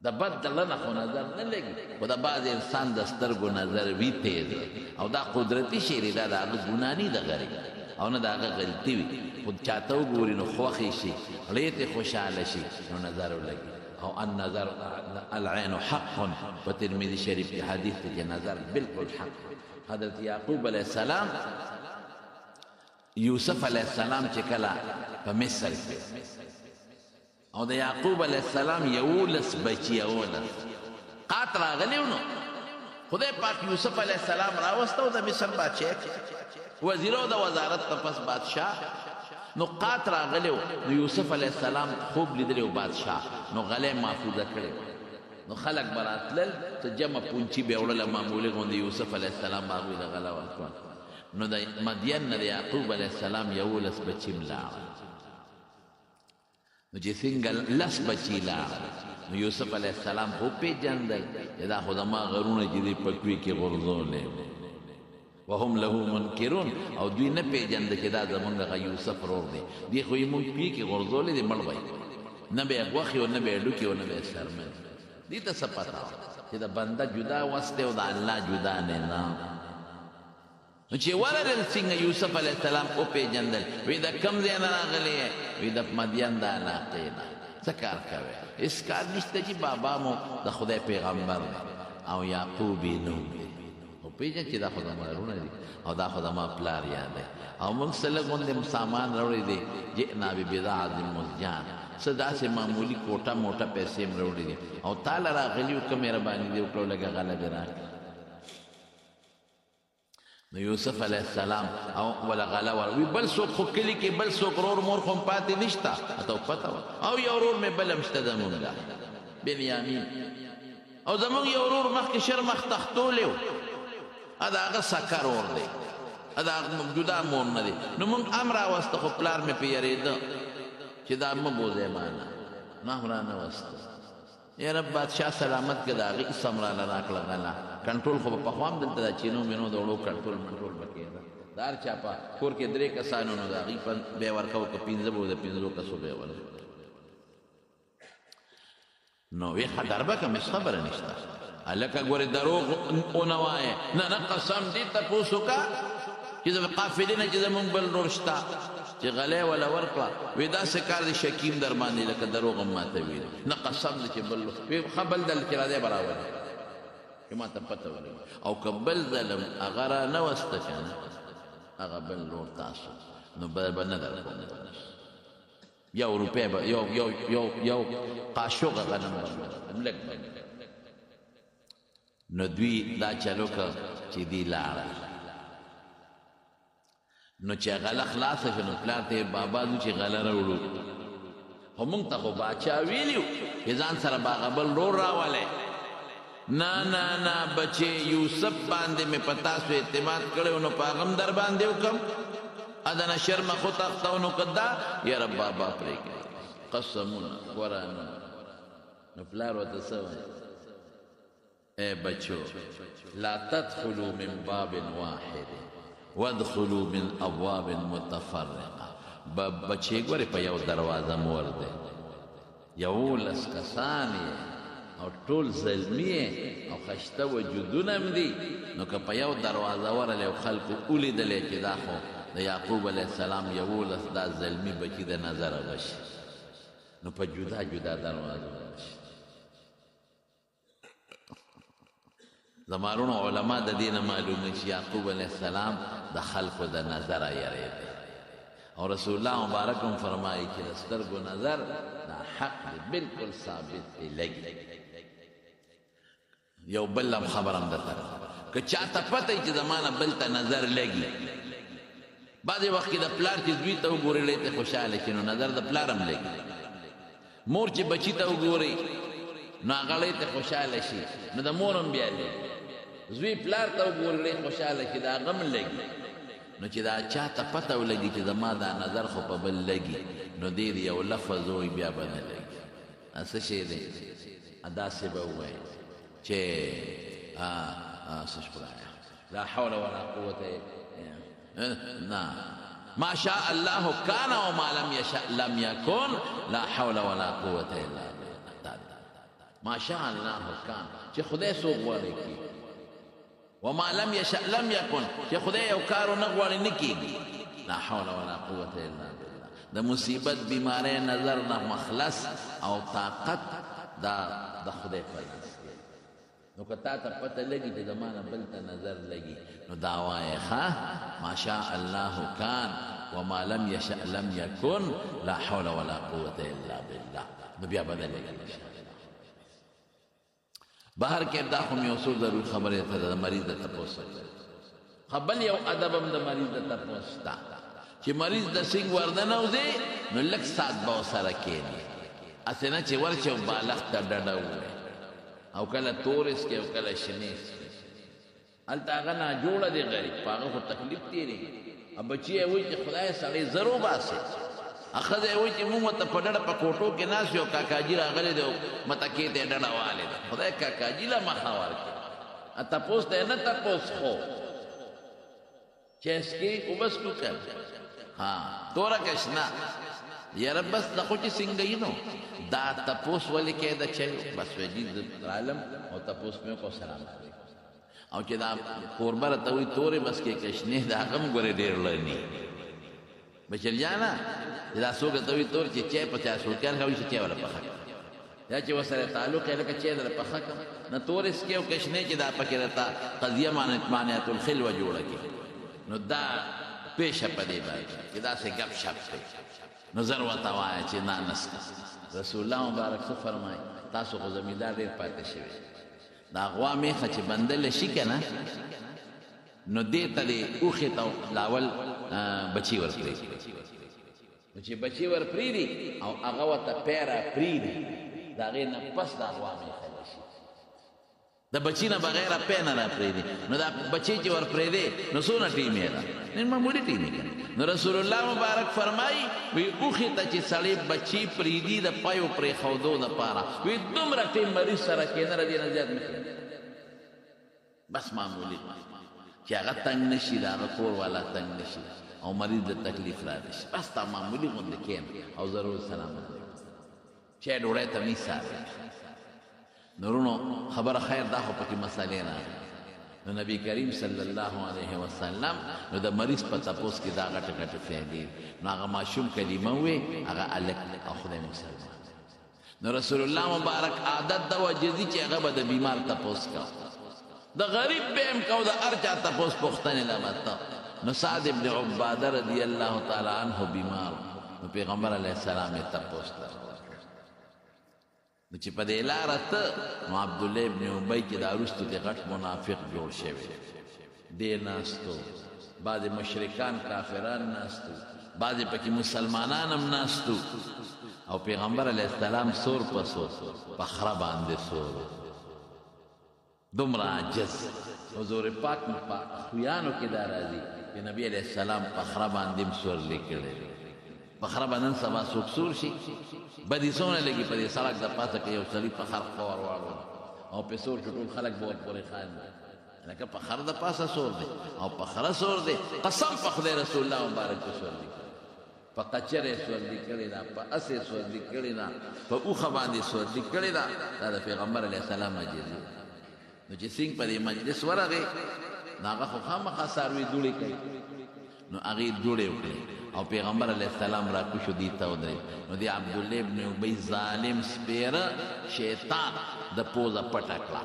د بد دله نه خو نظر نه لګي خو د بعض انسان د سترګو نظر وي تیز او دا قدرتي شی دی دا د هغه ګناه نه ده غریب او نه د هغه غلطي وي خو چاته وګوري نو خوښې شي غړې ته خوشحاله شي نو نظر ولګي او النظر العين حق په ترمذي شریف کې حدیث دی چې نظر بالکل حق حضرت یعقوب علیه السلام یوسف علیه السلام چې کله په مصر کې او د یعقوب علیه السلام 11 بچي 11 قات راغلی نو خدای پاک یوسف علیه السلام راوسته د مصر بادشاه وزیر او د وزارت په پس بادشاه نو قات راغلی نو یوسف علیه السلام خوب لیدلی و بادشاه نو غلی محفوظه کړی نو خلک به راتلل ته جمع پونچي به یې وړله معمولې غوندې یوسف علیه السلام به هغوی له غله ورکول نو د مدین نه د یعقوب علیه السلام 11 بچي م لاړل نو چې څنګه 10 بچي لاړل نو یوسف علیه السلام خو پېژندل چې دا خو زما غرونه چې دي په کوي کې غورځولی وهم له منکرون او دوی نه پیژنده چې دا زمونږ هغه یوسف رور دی دی خو یې مونږ پوي کې غورځولی دی مړ به نه به یې غوښې او نه به یې ډوکې او نه به یې څرمن دې ته څه پته وه چې د بنده جدا وس دی او د الله جدا نظام نو چې ورغلل څنګه یوسف علیه السلام وپېژندل وی د کوم ځای نه راغلی یې وی د مدین د علاقې نه څه کار کوې هېڅ کار نشته چې بابا مو د خدای پیغمبر او یعقوب یې نوم دی پیژن چې دا خو زما غرونه دي او دا خو زما پلار یاد دی او موږ څه لږ غوندې سامان راوړی دی جئنا ببضاعة مزجاة څه داسې معمولي کوټه موټه پیسې م راوړي دي او تاله راغلي و که مهرباني دې وکړه لږه غله دې راکړه نو یوسف علیه السلام او ولا غله وی بل څوک خو کلي کې بل څوک رور مور خو پاتې نشته ته پته وه او یو رور مې بل هم شته زمونږ بنیامین او زمونږ یو رور مخکې شر مخ تختولی و دا هغه سکر اور دی دا جدا مور نه دی نو موږ هم راوسته خو پلار مې پې یارېده چې دا مه بوځئ مانا نو هم رانهوسته یا رب بادشاه سلامت که د هغې سم راله راکړه غله کنټرول خو به پخوا هم دلته دا چینو مینو د وړو کنټرول منټرول به کېده د هر چا په کور کې 3 کسانو نو د هغې به یې ورکوه که 15 به و د 15 کسو به یې ورکوه نو وی خطر به کم هېڅ خبره نشته هلکه ګورې دروغ ونه وایې نه نه قسم دې تپوس وکړه چې د قافلې نه چې زمونږ بل رور شته چې غلی وله ورکړه وی داسې کار دی شکیم در باندې لکه دروغ هم ماته ویلي نه قسم دی چې بل وی ښه بل دل چې راځی به راولي چې ما ته پته ولګي او که بل ځلم هغه رانهوسته که نه هغه بل رور تاسو نو به نه درکوم یو روپۍ به یو قاشوغه غنم به لږ نو دوی دا چلو که چې دی لاړل نو چې غله خلاصه شو نو پلار ته بابا زو چې غله راوړو خو مونږ ته خو باچا ویلیو چې ځان سره باغبل رور راولی نه نه نه بچې یوسف باندې مې په تاسو اعتماد کړی نو په هغه هم در باندې وکړم ادنه شرمه خو تختو نو که دا یاره بابا پرېږدي قسمونه قرآنونه نو پلار ورته څه وایي اے بچو لا تدخلوا من باب واحد وادخلوا من ابواب متفرقه بچې ګورې په یو دروازه مور دی 11 کسان او ټول زلمی او خشته وجودونه هم دي نو که په یو دروازه ورلی او خلکو ولیدلی چې دا خو د یعقوب علیه السلام 11 دا زلمی بچي د نظره بشي نو په جدا جدا دروازو بشي زمارونو علما د دې نه معلومه چې یعقوب علیه السلام د خلکو د نظره یریده او رسول الله مبارک هم فرمایي چې د سترګو نظر دا حق دی بالکل ثابت دی لګي یو بل هم خبر هم درته که چاته پته چې زمانه بل ته نظر لګي بعضې وخت کې د پلار چې زوی ته وګوري لږ ته خوشحاله شي نو نظر د پلار هم لګي مور چې بچي ته وګوري نو هغه لږ ته خوشحاله شي نو د مور هم بیا لګي زوی پلار ته وګوري لږ خوشحاله شي د هغه هم لګي نو چې دا چاته پته ولګي چې زما دا نظر خو په بل لګي نو دې یو لفظ وایي بیا به نه لګي څه شی دی داسې به ووایي چې څه خدایه لا حول ولا قوة نه ما شاء الله كان وما لم يشاء لم يكن لا حول ولا قوة الا بالله ما شاء الله كان چې خدای څوک غواړي کی وما لم يشاء لم يكن چې خدای یو کار نه غواړي نه کیږي لا حول ولا قوة الا بالله د مصیبت بیماری نظر نه مخلص او طاقت دا د خدای په لاس نو که تا ته پته لګي چې زمانه بل ته نظر لګي نو دا وایې ښه ما شاء الله کان وما لم یشأ لم یکن لا حول ولا قوة الا بالله نو بیا به نه لګي بهر کې دا خو مې یو څو ضرور خبرې ته د مریض د تپوس بل یو ادب هم د مریض د تپوس شته چې مریض د سینګ وردنوځي نو لږ ساعت به ورسره کښېني هسې نه چې ورشي او بالښت ته ډډه ووایي او کله تورس کې او کله شنیس کې هلته هغه ناجوړه دی غریب په هغه خو تکلیف تېرېږي بچي یې وایي چې خدای سړی زر وباسي ښځه یې وایي چې مونږ ورته په ډډه په کوټو کې ناست یو کاکاجي راغلی دی او متکې ته یې ډډه والې ده خدای کاکاجي له مخه ورکړي تپوس ته یې نه تپوس خو چې اسکي اوبس کو کر ها توره کشنا یاره بس د خو چې څنګه یې نو دا تپوس ولې کې د چایو بس وجي عالم او تپوس مې کو سلام او چې دا قربه راته وایي تورې بس کې کشنې د هغه هم ګورې ډېر لني بچل جانا دا څوک ته وایي تور چې چای په چا سوکان کوي چې چای ولا پخه یا چې ورسره تعلق یې لکه چای در پخه نه تورې سکې او کشنې چې دا پکې راته قضیه مانعت الخلوه جوړه کړي نو دا پیشه په دې باندې چې داسې ګپ شپ کوي نو زر ورته وایه چې نه نسته رسول الله مبارک څه فرمایي تاسو خو زمیندار ډېر پاتې شوي دا غوا میخه چې بندله شي که نه نو دې ته دې اوښې ته لاول بچي ورپرېږدي نو چې بچي ورپرېږدي او هغه ورته پیره پرېږدي د هغې نه پس دا غوا میخه شي د بچی نه بغیر پې نه راپرېږدي نو دا بچی چې ورپرېږدی نو څونه ټیمې ده نن معمولي ټیمې که نو رسول الله مبارک فرمایي وی اوښې ته چې سړی بچي پرېږدي د پیو پرېښودو دپاره وی دومره ټیم مریض سره کېنه د دې نه زیات نه کېږي بس معمولي چې هغه تنګ نه شي د هغه کور والا تنګ نه شي او مریض د تکلیف را نه شي بس تا معمولي غوندې کښېنه او ضرور سلامت چای ډوډۍ ته مې ساري نورونو خبر خیر دا خو پکې مسئلې راغلي نو نبی کریم صلی الله علیه وسلم نو د مریض په تپوس کې دا غټه غټه فایدې نو هغه ماشوم کلمه وې هغه الک او خدای مسلمان نو رسول الله مبارک عادت دا وجدي چې هغه به د بیمار تپوس کا د غریب به هم کو د هر چا تپوس پوښتنې لمته نو سعد ابن عباده رضی الله تعالی عنه بیمار نو پیغمبر علیه السلام یې تپوس نو چې په دې لاره ته نو عبدالله ابن ابی چې دا وروستو کې غټ منافق جوړ شوی دی ناستو بعضې مشرکان کافران ناستو بعضې پکې مسلمانان هم ناستو او پیغمبر علیه السلام سور په سور په خره باندې سور دومره عجز حضور پاک په خویانو کې دا راځي چې نبی علیه السلام په خره باندې هم سورلی کړی په خره به نن سبا څوک سور شي بدي څومره لګي په دې سړک د پاسه کې یو سړي په خر خور واړو او په سور کې ټول خلک به ورپورې خاندي لکه په خر د پاسه سور دی او په خره سور دی قسم په خدای رسول الله مبارک په سور دی په قچرې سور دی کړی دا په اسې سور دی کړی دا په اوښه باندې سور دی کړی دا دا د پیغمبر علیه السلام عجیز نو چې څنګه په دې مجلس ورغی نو هغه خو خامخا څاروي دوړې کوي نو هغې دوړې وکړې او پیغمبر علیه السلام را کوشو دی ته ودرېد نو دی عبدالله ابن ابی ظالم سپیره شیطان د پوزه پټه کړه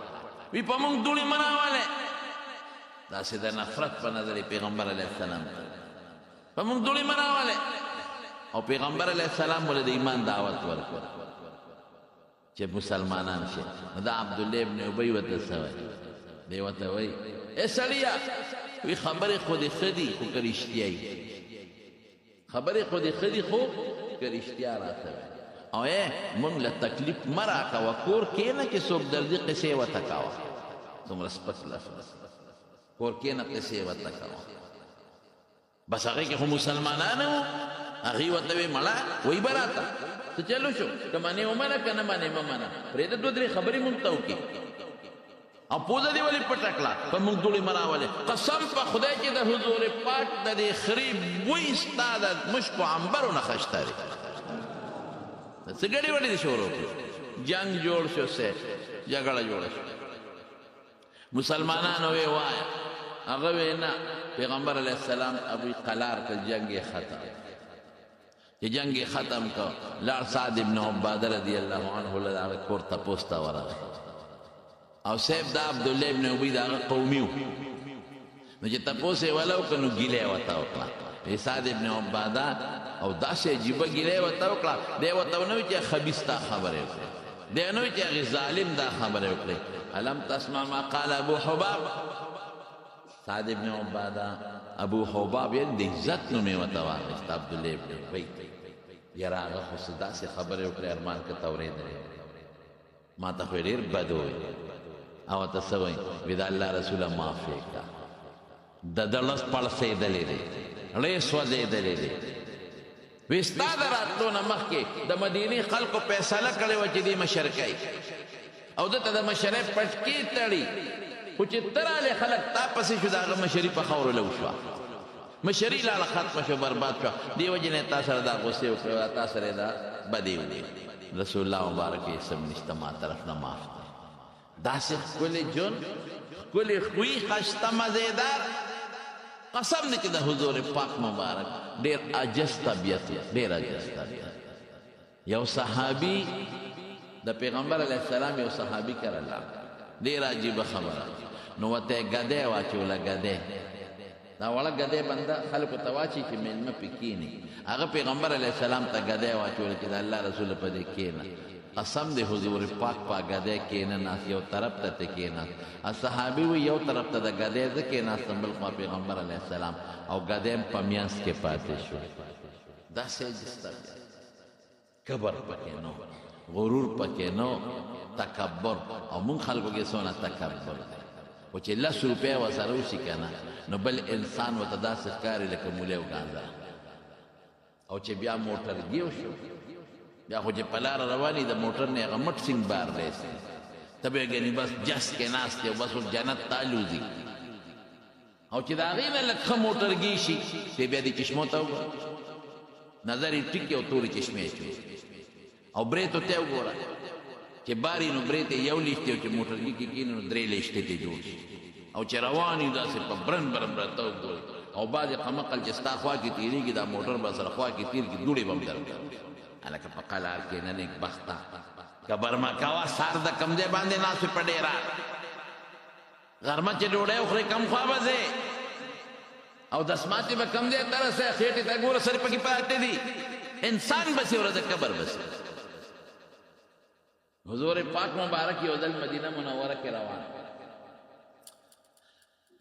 وی په موږ دوړې مه راولې داسې د نفرت په نظر پیغمبر علیه السلام په موږ دوړې مه راولې او پیغمبر علیه السلام ولې د ایمان دعوت ورکړ چې مسلمانان شي نو دا عبدالله ابن ابی ورته څه وایي دی ورته وایي ای سړیه وی خبرې خو دې ښه دي خو که رښتیا یي خبرې خو دې ښه دي خو که رښتیا راته وایي او مونږ له تکلیف مه راکوه کور کښېنه چې څوک درځي قصې ورته کوه دومره سپک لفظ کور کښېنه قصې ورته کوه بس هغې کې خو مسلمانان وو هغې ورته وی مړه وایي به راته څه چلو شو که منې ومنه که نه منې مه منه پرېږده دوه درې خبرې مونږ ته وکړي او پوزه دې ولې پټه کړه په موږ دوړې مه راولې قسم په خدای چې د حضور پاک د دې خرې بوی ستا د مشکو عنبرو نه ښه ښکاري څه ګډې وډې دې شروع کړو جنګ جوړ شو سه جګړه جوړه شو مسلمانانو وی وایه هغه وی نه پیغمبر علیه السلام ابوی قلار کړ جنګ یې ختم چې جنګ یې ختم کړ لاړ سعد ابن عباده رضی الله عنه له هغه کور تپوس ته ورغی او صاحب دا عبدالله ابن ابی دا هغه قومي و نو چې تپوس یې ولو که نو ګیله یې ورته وکړه سعد ابن عباده او داسې عجیبه ګیله یې ورته وکړه دی ورته ونه وي چې خبیث دا خبرې وکړې دی ونه وي چې هغې ظالم دا خبرې وکړې الم تسمع ما قال ابو حباب سعد ابن عباده ابو حباب یې د عزت نوم یې ورته واخېست عبدالله ابن ابی یاره هغه خو څه داسې خبرې وکړې ارمان که ته اورېدلې ما ته خو یې ډېر بد وویل او ته څه وایي وي د الله رسوله معاف یې کړه د ده لس پړسېدلی دی ړې سوځېدلی دی وی ستا د راتلو نه مخکې د مدینې خلکو فیصله کړې وه چې دې مشر کوي او ده ته د مشرۍ پټکې تړي خو چې ته رالې خلک تا پسې شو د هغه مشري په خاورو لو شوه مشري لاړه ختمه شو برباد شوه دې وجې نه تا سره دا غصې وکړې تا سره دا بدې وکړې رسول الله مبارک یې سم نشته ما طرف نه معاف دی داسې ښکلی جون ښکلی خوی ښایسته مزېدار قسم دی چې د حضور پاک مبارک ډېر عجز طبیعت ډېر عجز طبیعت یو صحابي د پیغمبر علیه السلام یو صحابي کره لاړ ډېر عجیبه خبره نو ورته یې ګدی واچوله ګدی دا وړه ګدی بنده خلکو ته واچي چې میلمه پې کښېني هغه پیغمبر علیه السلام ته ګدی واچوله چې د الله رسول په دې کښېنه قسم دی حضور پاک پا ګدی کښېنناست یو طرف ته ته کښېناست صحابي وي یو طرف ته د ګدی زه کښېناستم بل خوا پیغمبر علیه السلام او ګدی هم په میانځ کې پاتې شو داسې عجز کبر پکې نو غرور پکې نو تکبر او مونږ خلکو کې څونه تکبر دی خو چې لس روپۍ ورسره وشي که نه نو بل انسان ورته داسې ښکاري لکه مولی وګانځه او چې بیا موټرګي وشو بیا خو چې په لاره رواني د موټر نه هغه مټ سینګ بار رسي ته به یې ګنې بس جس کې ناست دی او بس اوس جنت ته الوځي او چې د هغې نه لږ ښه موټرګي شي دی بیا دې چشمو ته وګوره نظر یې ټیک او تورې چشمې اچوي او بریتو ته وګوره چې باري نو برې ته یو لیشتې او چې موټرګي کې کښېني نو درې لیشتې ته جوړ شي او چې روان وي داسې په برن برن راته وګورئ او بعضې قمقل چې ستا خوا کې تېرېږي دا موټر به سره خوا کې تېر کړي دوړې به هم درکړي هلکه په قلار کې نه نیک بخته که برمه کوه سار د کم ځای باندې ناست وي په ډېره غرمه چې ډوډۍ وخورې کم خوا به ځې او دسماتې به کم ځای ته رسې خېټې ته ګوره سرې پکې پاتې دي انسان بسې ورځه قبر بسې حضور پاک مبارک یو ځل مدینه منوره کې روان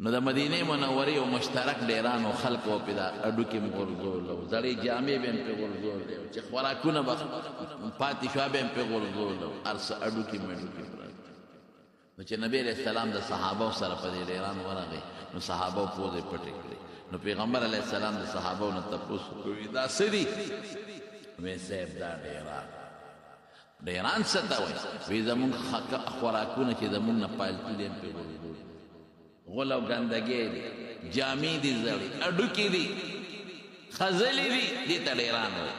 نو د مدینه منورې یو مشترک ډیرانو خلق و پیدا اډو کې غورځول او زړې جامې به په غورځول چې خوراکونه به پاتې شو به په غورځول ارس اډو کې مړو کې نو چې نبی علیہ السلام د صحابه سره په دې ډیران ورغه نو صحابه پوزې پټې کړې نو پیغمبر علیہ السلام د صحابه نو تاسو کوي دا سړي مې سیب دا ډیران څه وای وی زمون خوراکونه چې زمون نه پالتو دي په غورځول غلو گندگی دی جامی دی زړی اډو کې دی خزلی دی دې ته ډیران وای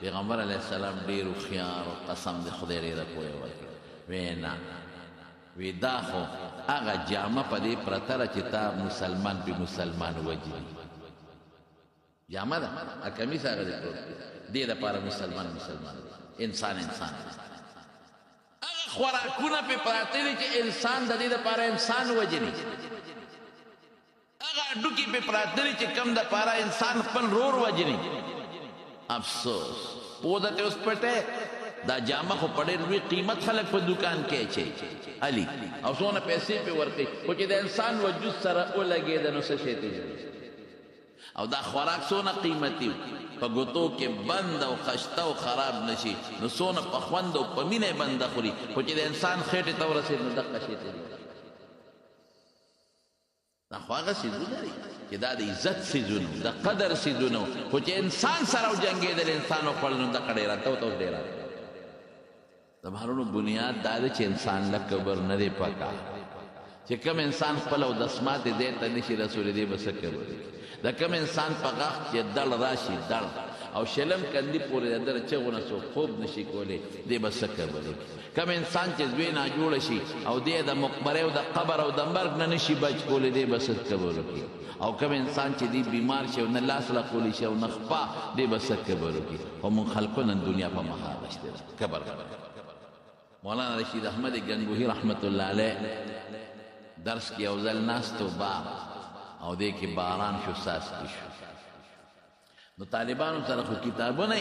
پیغمبر علیہ السلام ډیرو خيار او قسم د خدای ډیره کوی وکړ وینا وی دا خو هغه جامه په دې پرتره چې تا مسلمان به مسلمان وجي جامه دا کمیس هغه دې لپاره مسلمان انسان خوراکونه په پراته دي چې انسان د دې لپاره انسان وجني هغه ډوکی په پراته دي چې کم د لپاره انسان خپل رور وجني افسوس پوده ته اوس پټه دا جامه خو پړې لوی قیمت خلک په دکان کې چي علي او څونه پیسې په ورکي خو چې د انسان وجود سره ولګي د نو څه شي او دا خوراک څونه قیمتي په ګوتو کې بند او خشته او خراب نشي نو څونه په خوند او په مینه بند خوري خو چې د انسان خېټه ته ورسېد نو دقه شي ته دا خو هغه څیزونه دي چې دا د عزت څیزونه د قدر څیزونه خو چې انسان سره وجنګېدل انسان خپل نو دقه ډېره ته ډېره د بهرونو بنیاد دا دی چې انسان له کبر نه دی پکا چې کوم انسان خپل او دسمات دې ته نشي رسول دی بس کبر دا کم انسان په غاښ چې دړ راشي دړ او شلم کندي پورې در چغونه سو خوب نشي کولی دی بس کبر کم انسان چې زوی نه جوړ شي او دی د مقبره او د قبر او د مرګ نه نشي بچ کولی دی بس کبر او کم انسان چې دی بیمار شي او نه لاس لا کولی شي او نه خپا دی بس کبر او من خلقنا دنیا په مخابشته کبر مولانا رشید احمد گنگوہی رحمت الله علیه درس کې او ځل ناستو با او دې کې باران شو ساس شو نو طالبانو سره خو کتابونه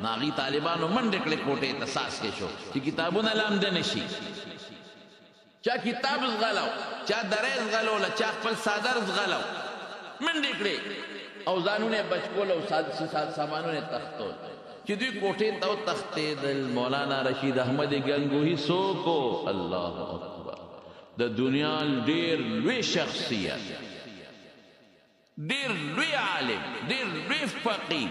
ناغي طالبانو منډه کړې کوټه ته ساس کې شو چې کتابونه لامده نشي چا کتاب زغلاو چا درې زغلو چا خپل صادر زغلاو منډه کړې او ځانونه بچکول او سامانونه تختول چې دوی کوټه ته تختې د مولانا رشید احمد گنگوہی سوکو الله اکبر د دنیا ډېر لوی شخصیت ډېر لوی عالم ډېر لوی فقيه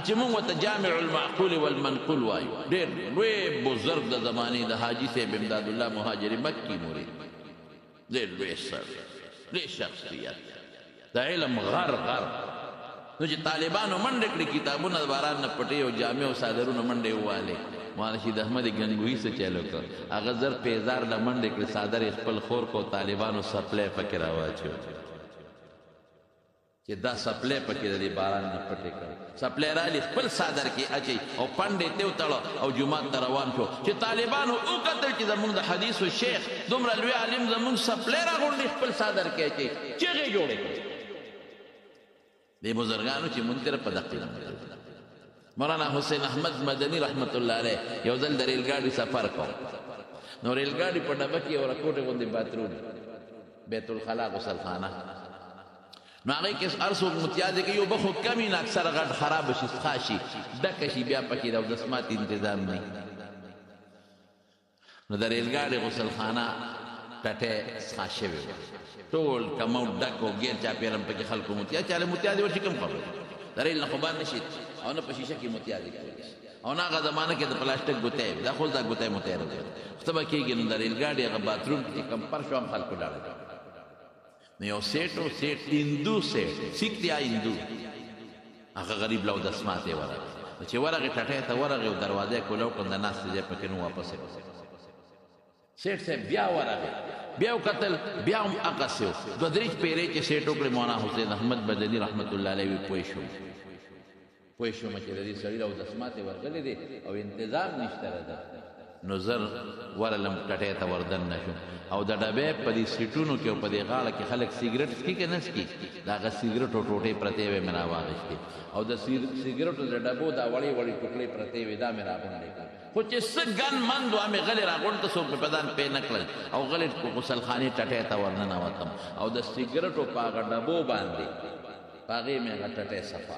چې موږ ته جامع المعقول والمنقول وایو ډېر لوی بزرګ د زمانې د حاجي صاحب امداد الله مهاجري مکی مرید ډېر لوی سر لوی شخصیت د علم غر نو چې طالبانو منډه کړې کتابونه د باران نه پټې او جامع او صادرونه منډې ووالې مولانا رشید احمد گنگوہی څه چلو کړ هغه زر پیزار له منډې کړې صادر خپل خور کو طالبانو سپلې پکې راواچو چې دا سپلې پکې د باران نه پټې کړ سپلې را لې خپل صادر کې اچي او پندې ته وتړو او جمعه ته روان شو چې طالبانو او کتل چې زموږ د حدیث او شیخ دومره لوی عالم زموږ سپلې را غونډې خپل صادر کې اچي چغې جوړې کړې دی بزرگانو چې منکر په دقیق مولانا حسین احمد مدنی رحمت الله علیه یو ځل د ریل ګاډي سفر کو نو ریل ګاډي په ډبه کې یو راکوټه غوندې باتروم بیت الخلا غسل خانه نو هغه کې ارسو متیاز کې یو بخو کمی نه اکثر غټ خراب شي خاشي ډکه شي بیا پکې د دسمات تنظیم نه نو د ریل ګاډي غسل خانه ټټه خاشه ټول کمو ډکو ګیر چا پیرم پکې خلکو متیا چاله متیاز ورشي کوم خبر درې نه خو باندې شي او نه په شیشه کې متیاز او نه هغه زمانه کې د پلاستیک ګوتې دا خو دا ګوتې متیاز خطبه کېږي نو درې ګاډي هغه باتروم کې کم پر شو خلکو ډاړه نو یو سیټ هندو سیټ سیکتیا هندو هغه غریب لو دسماته ورغه چې ورغه ټټه ته ورغه دروازه کولو کند ناس دې پکې نو واپس سیټ سے بیا ورغه بیا قتل بیا هم اقصو د درې پیرې چې سیټو کړ مولانا حسین احمد مدنی رحمت الله علیه پوي شو چې د دې سړي او دسماته ورغلې دي او تنظیم نشته راځه نظر ورلم ټټه ته وردن نشو او د ډبې په دې سیټونو کې په دې غاړه کې خلک سیګریټ سکي کې نه سکي دا غ سیګریټ ټوټې پرته وې منا واغښتي او د سیګریټ د ډبو دا وړي ټوکلې پرته وې دا مې را باندې خو چې څه ګن مند و مې غلی راغونډ ته څوک مې په ځان پې نه کړل او غلی غسلخانې ټټۍ ته ورننوتم او د سیګرټو په هغه ډبو باندې په هغې مې هغه ټټۍ صفا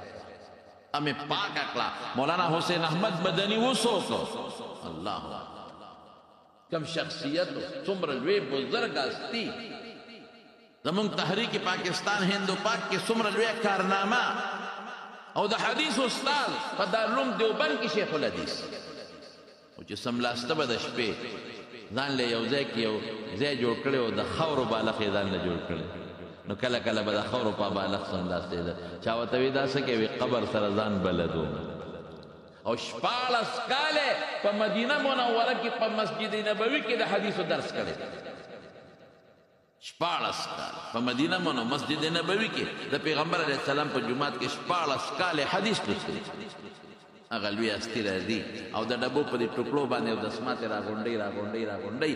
مې پاکه کړه مولانا حسین احمد مدني وسوکو الله کم شخصیت څومره لوی بزرګ هستي زمونږ تحریک پاکستان هندو پاک کې څومره لوی کارنامه او د حدیث استاد په دارالعلوم دیوبند کې شیخ الحدیث او چې سملاسته به د شپې ځان له یو ځای کې یو ځای جوړ کړی او د خاورو بالښ یې ځان له جوړ کړی نو کله کله به د خاورو په بالښ سملاستېده چا ورته وي دا څه کوي قبر سره ځان بلدو او 14 کاله په مدینه منوره کې په مسجد نبوي کې د حدیثو درس کړی 14 کال په مدینه منوره مسجد نبوي کې د پیغمبر علیه السلام په جمعات کې 14 کال حدیث لوستلی هغه لوی هستي راځي او د ډبو په دې ټوکړو باندې او د سماعت راغونډۍ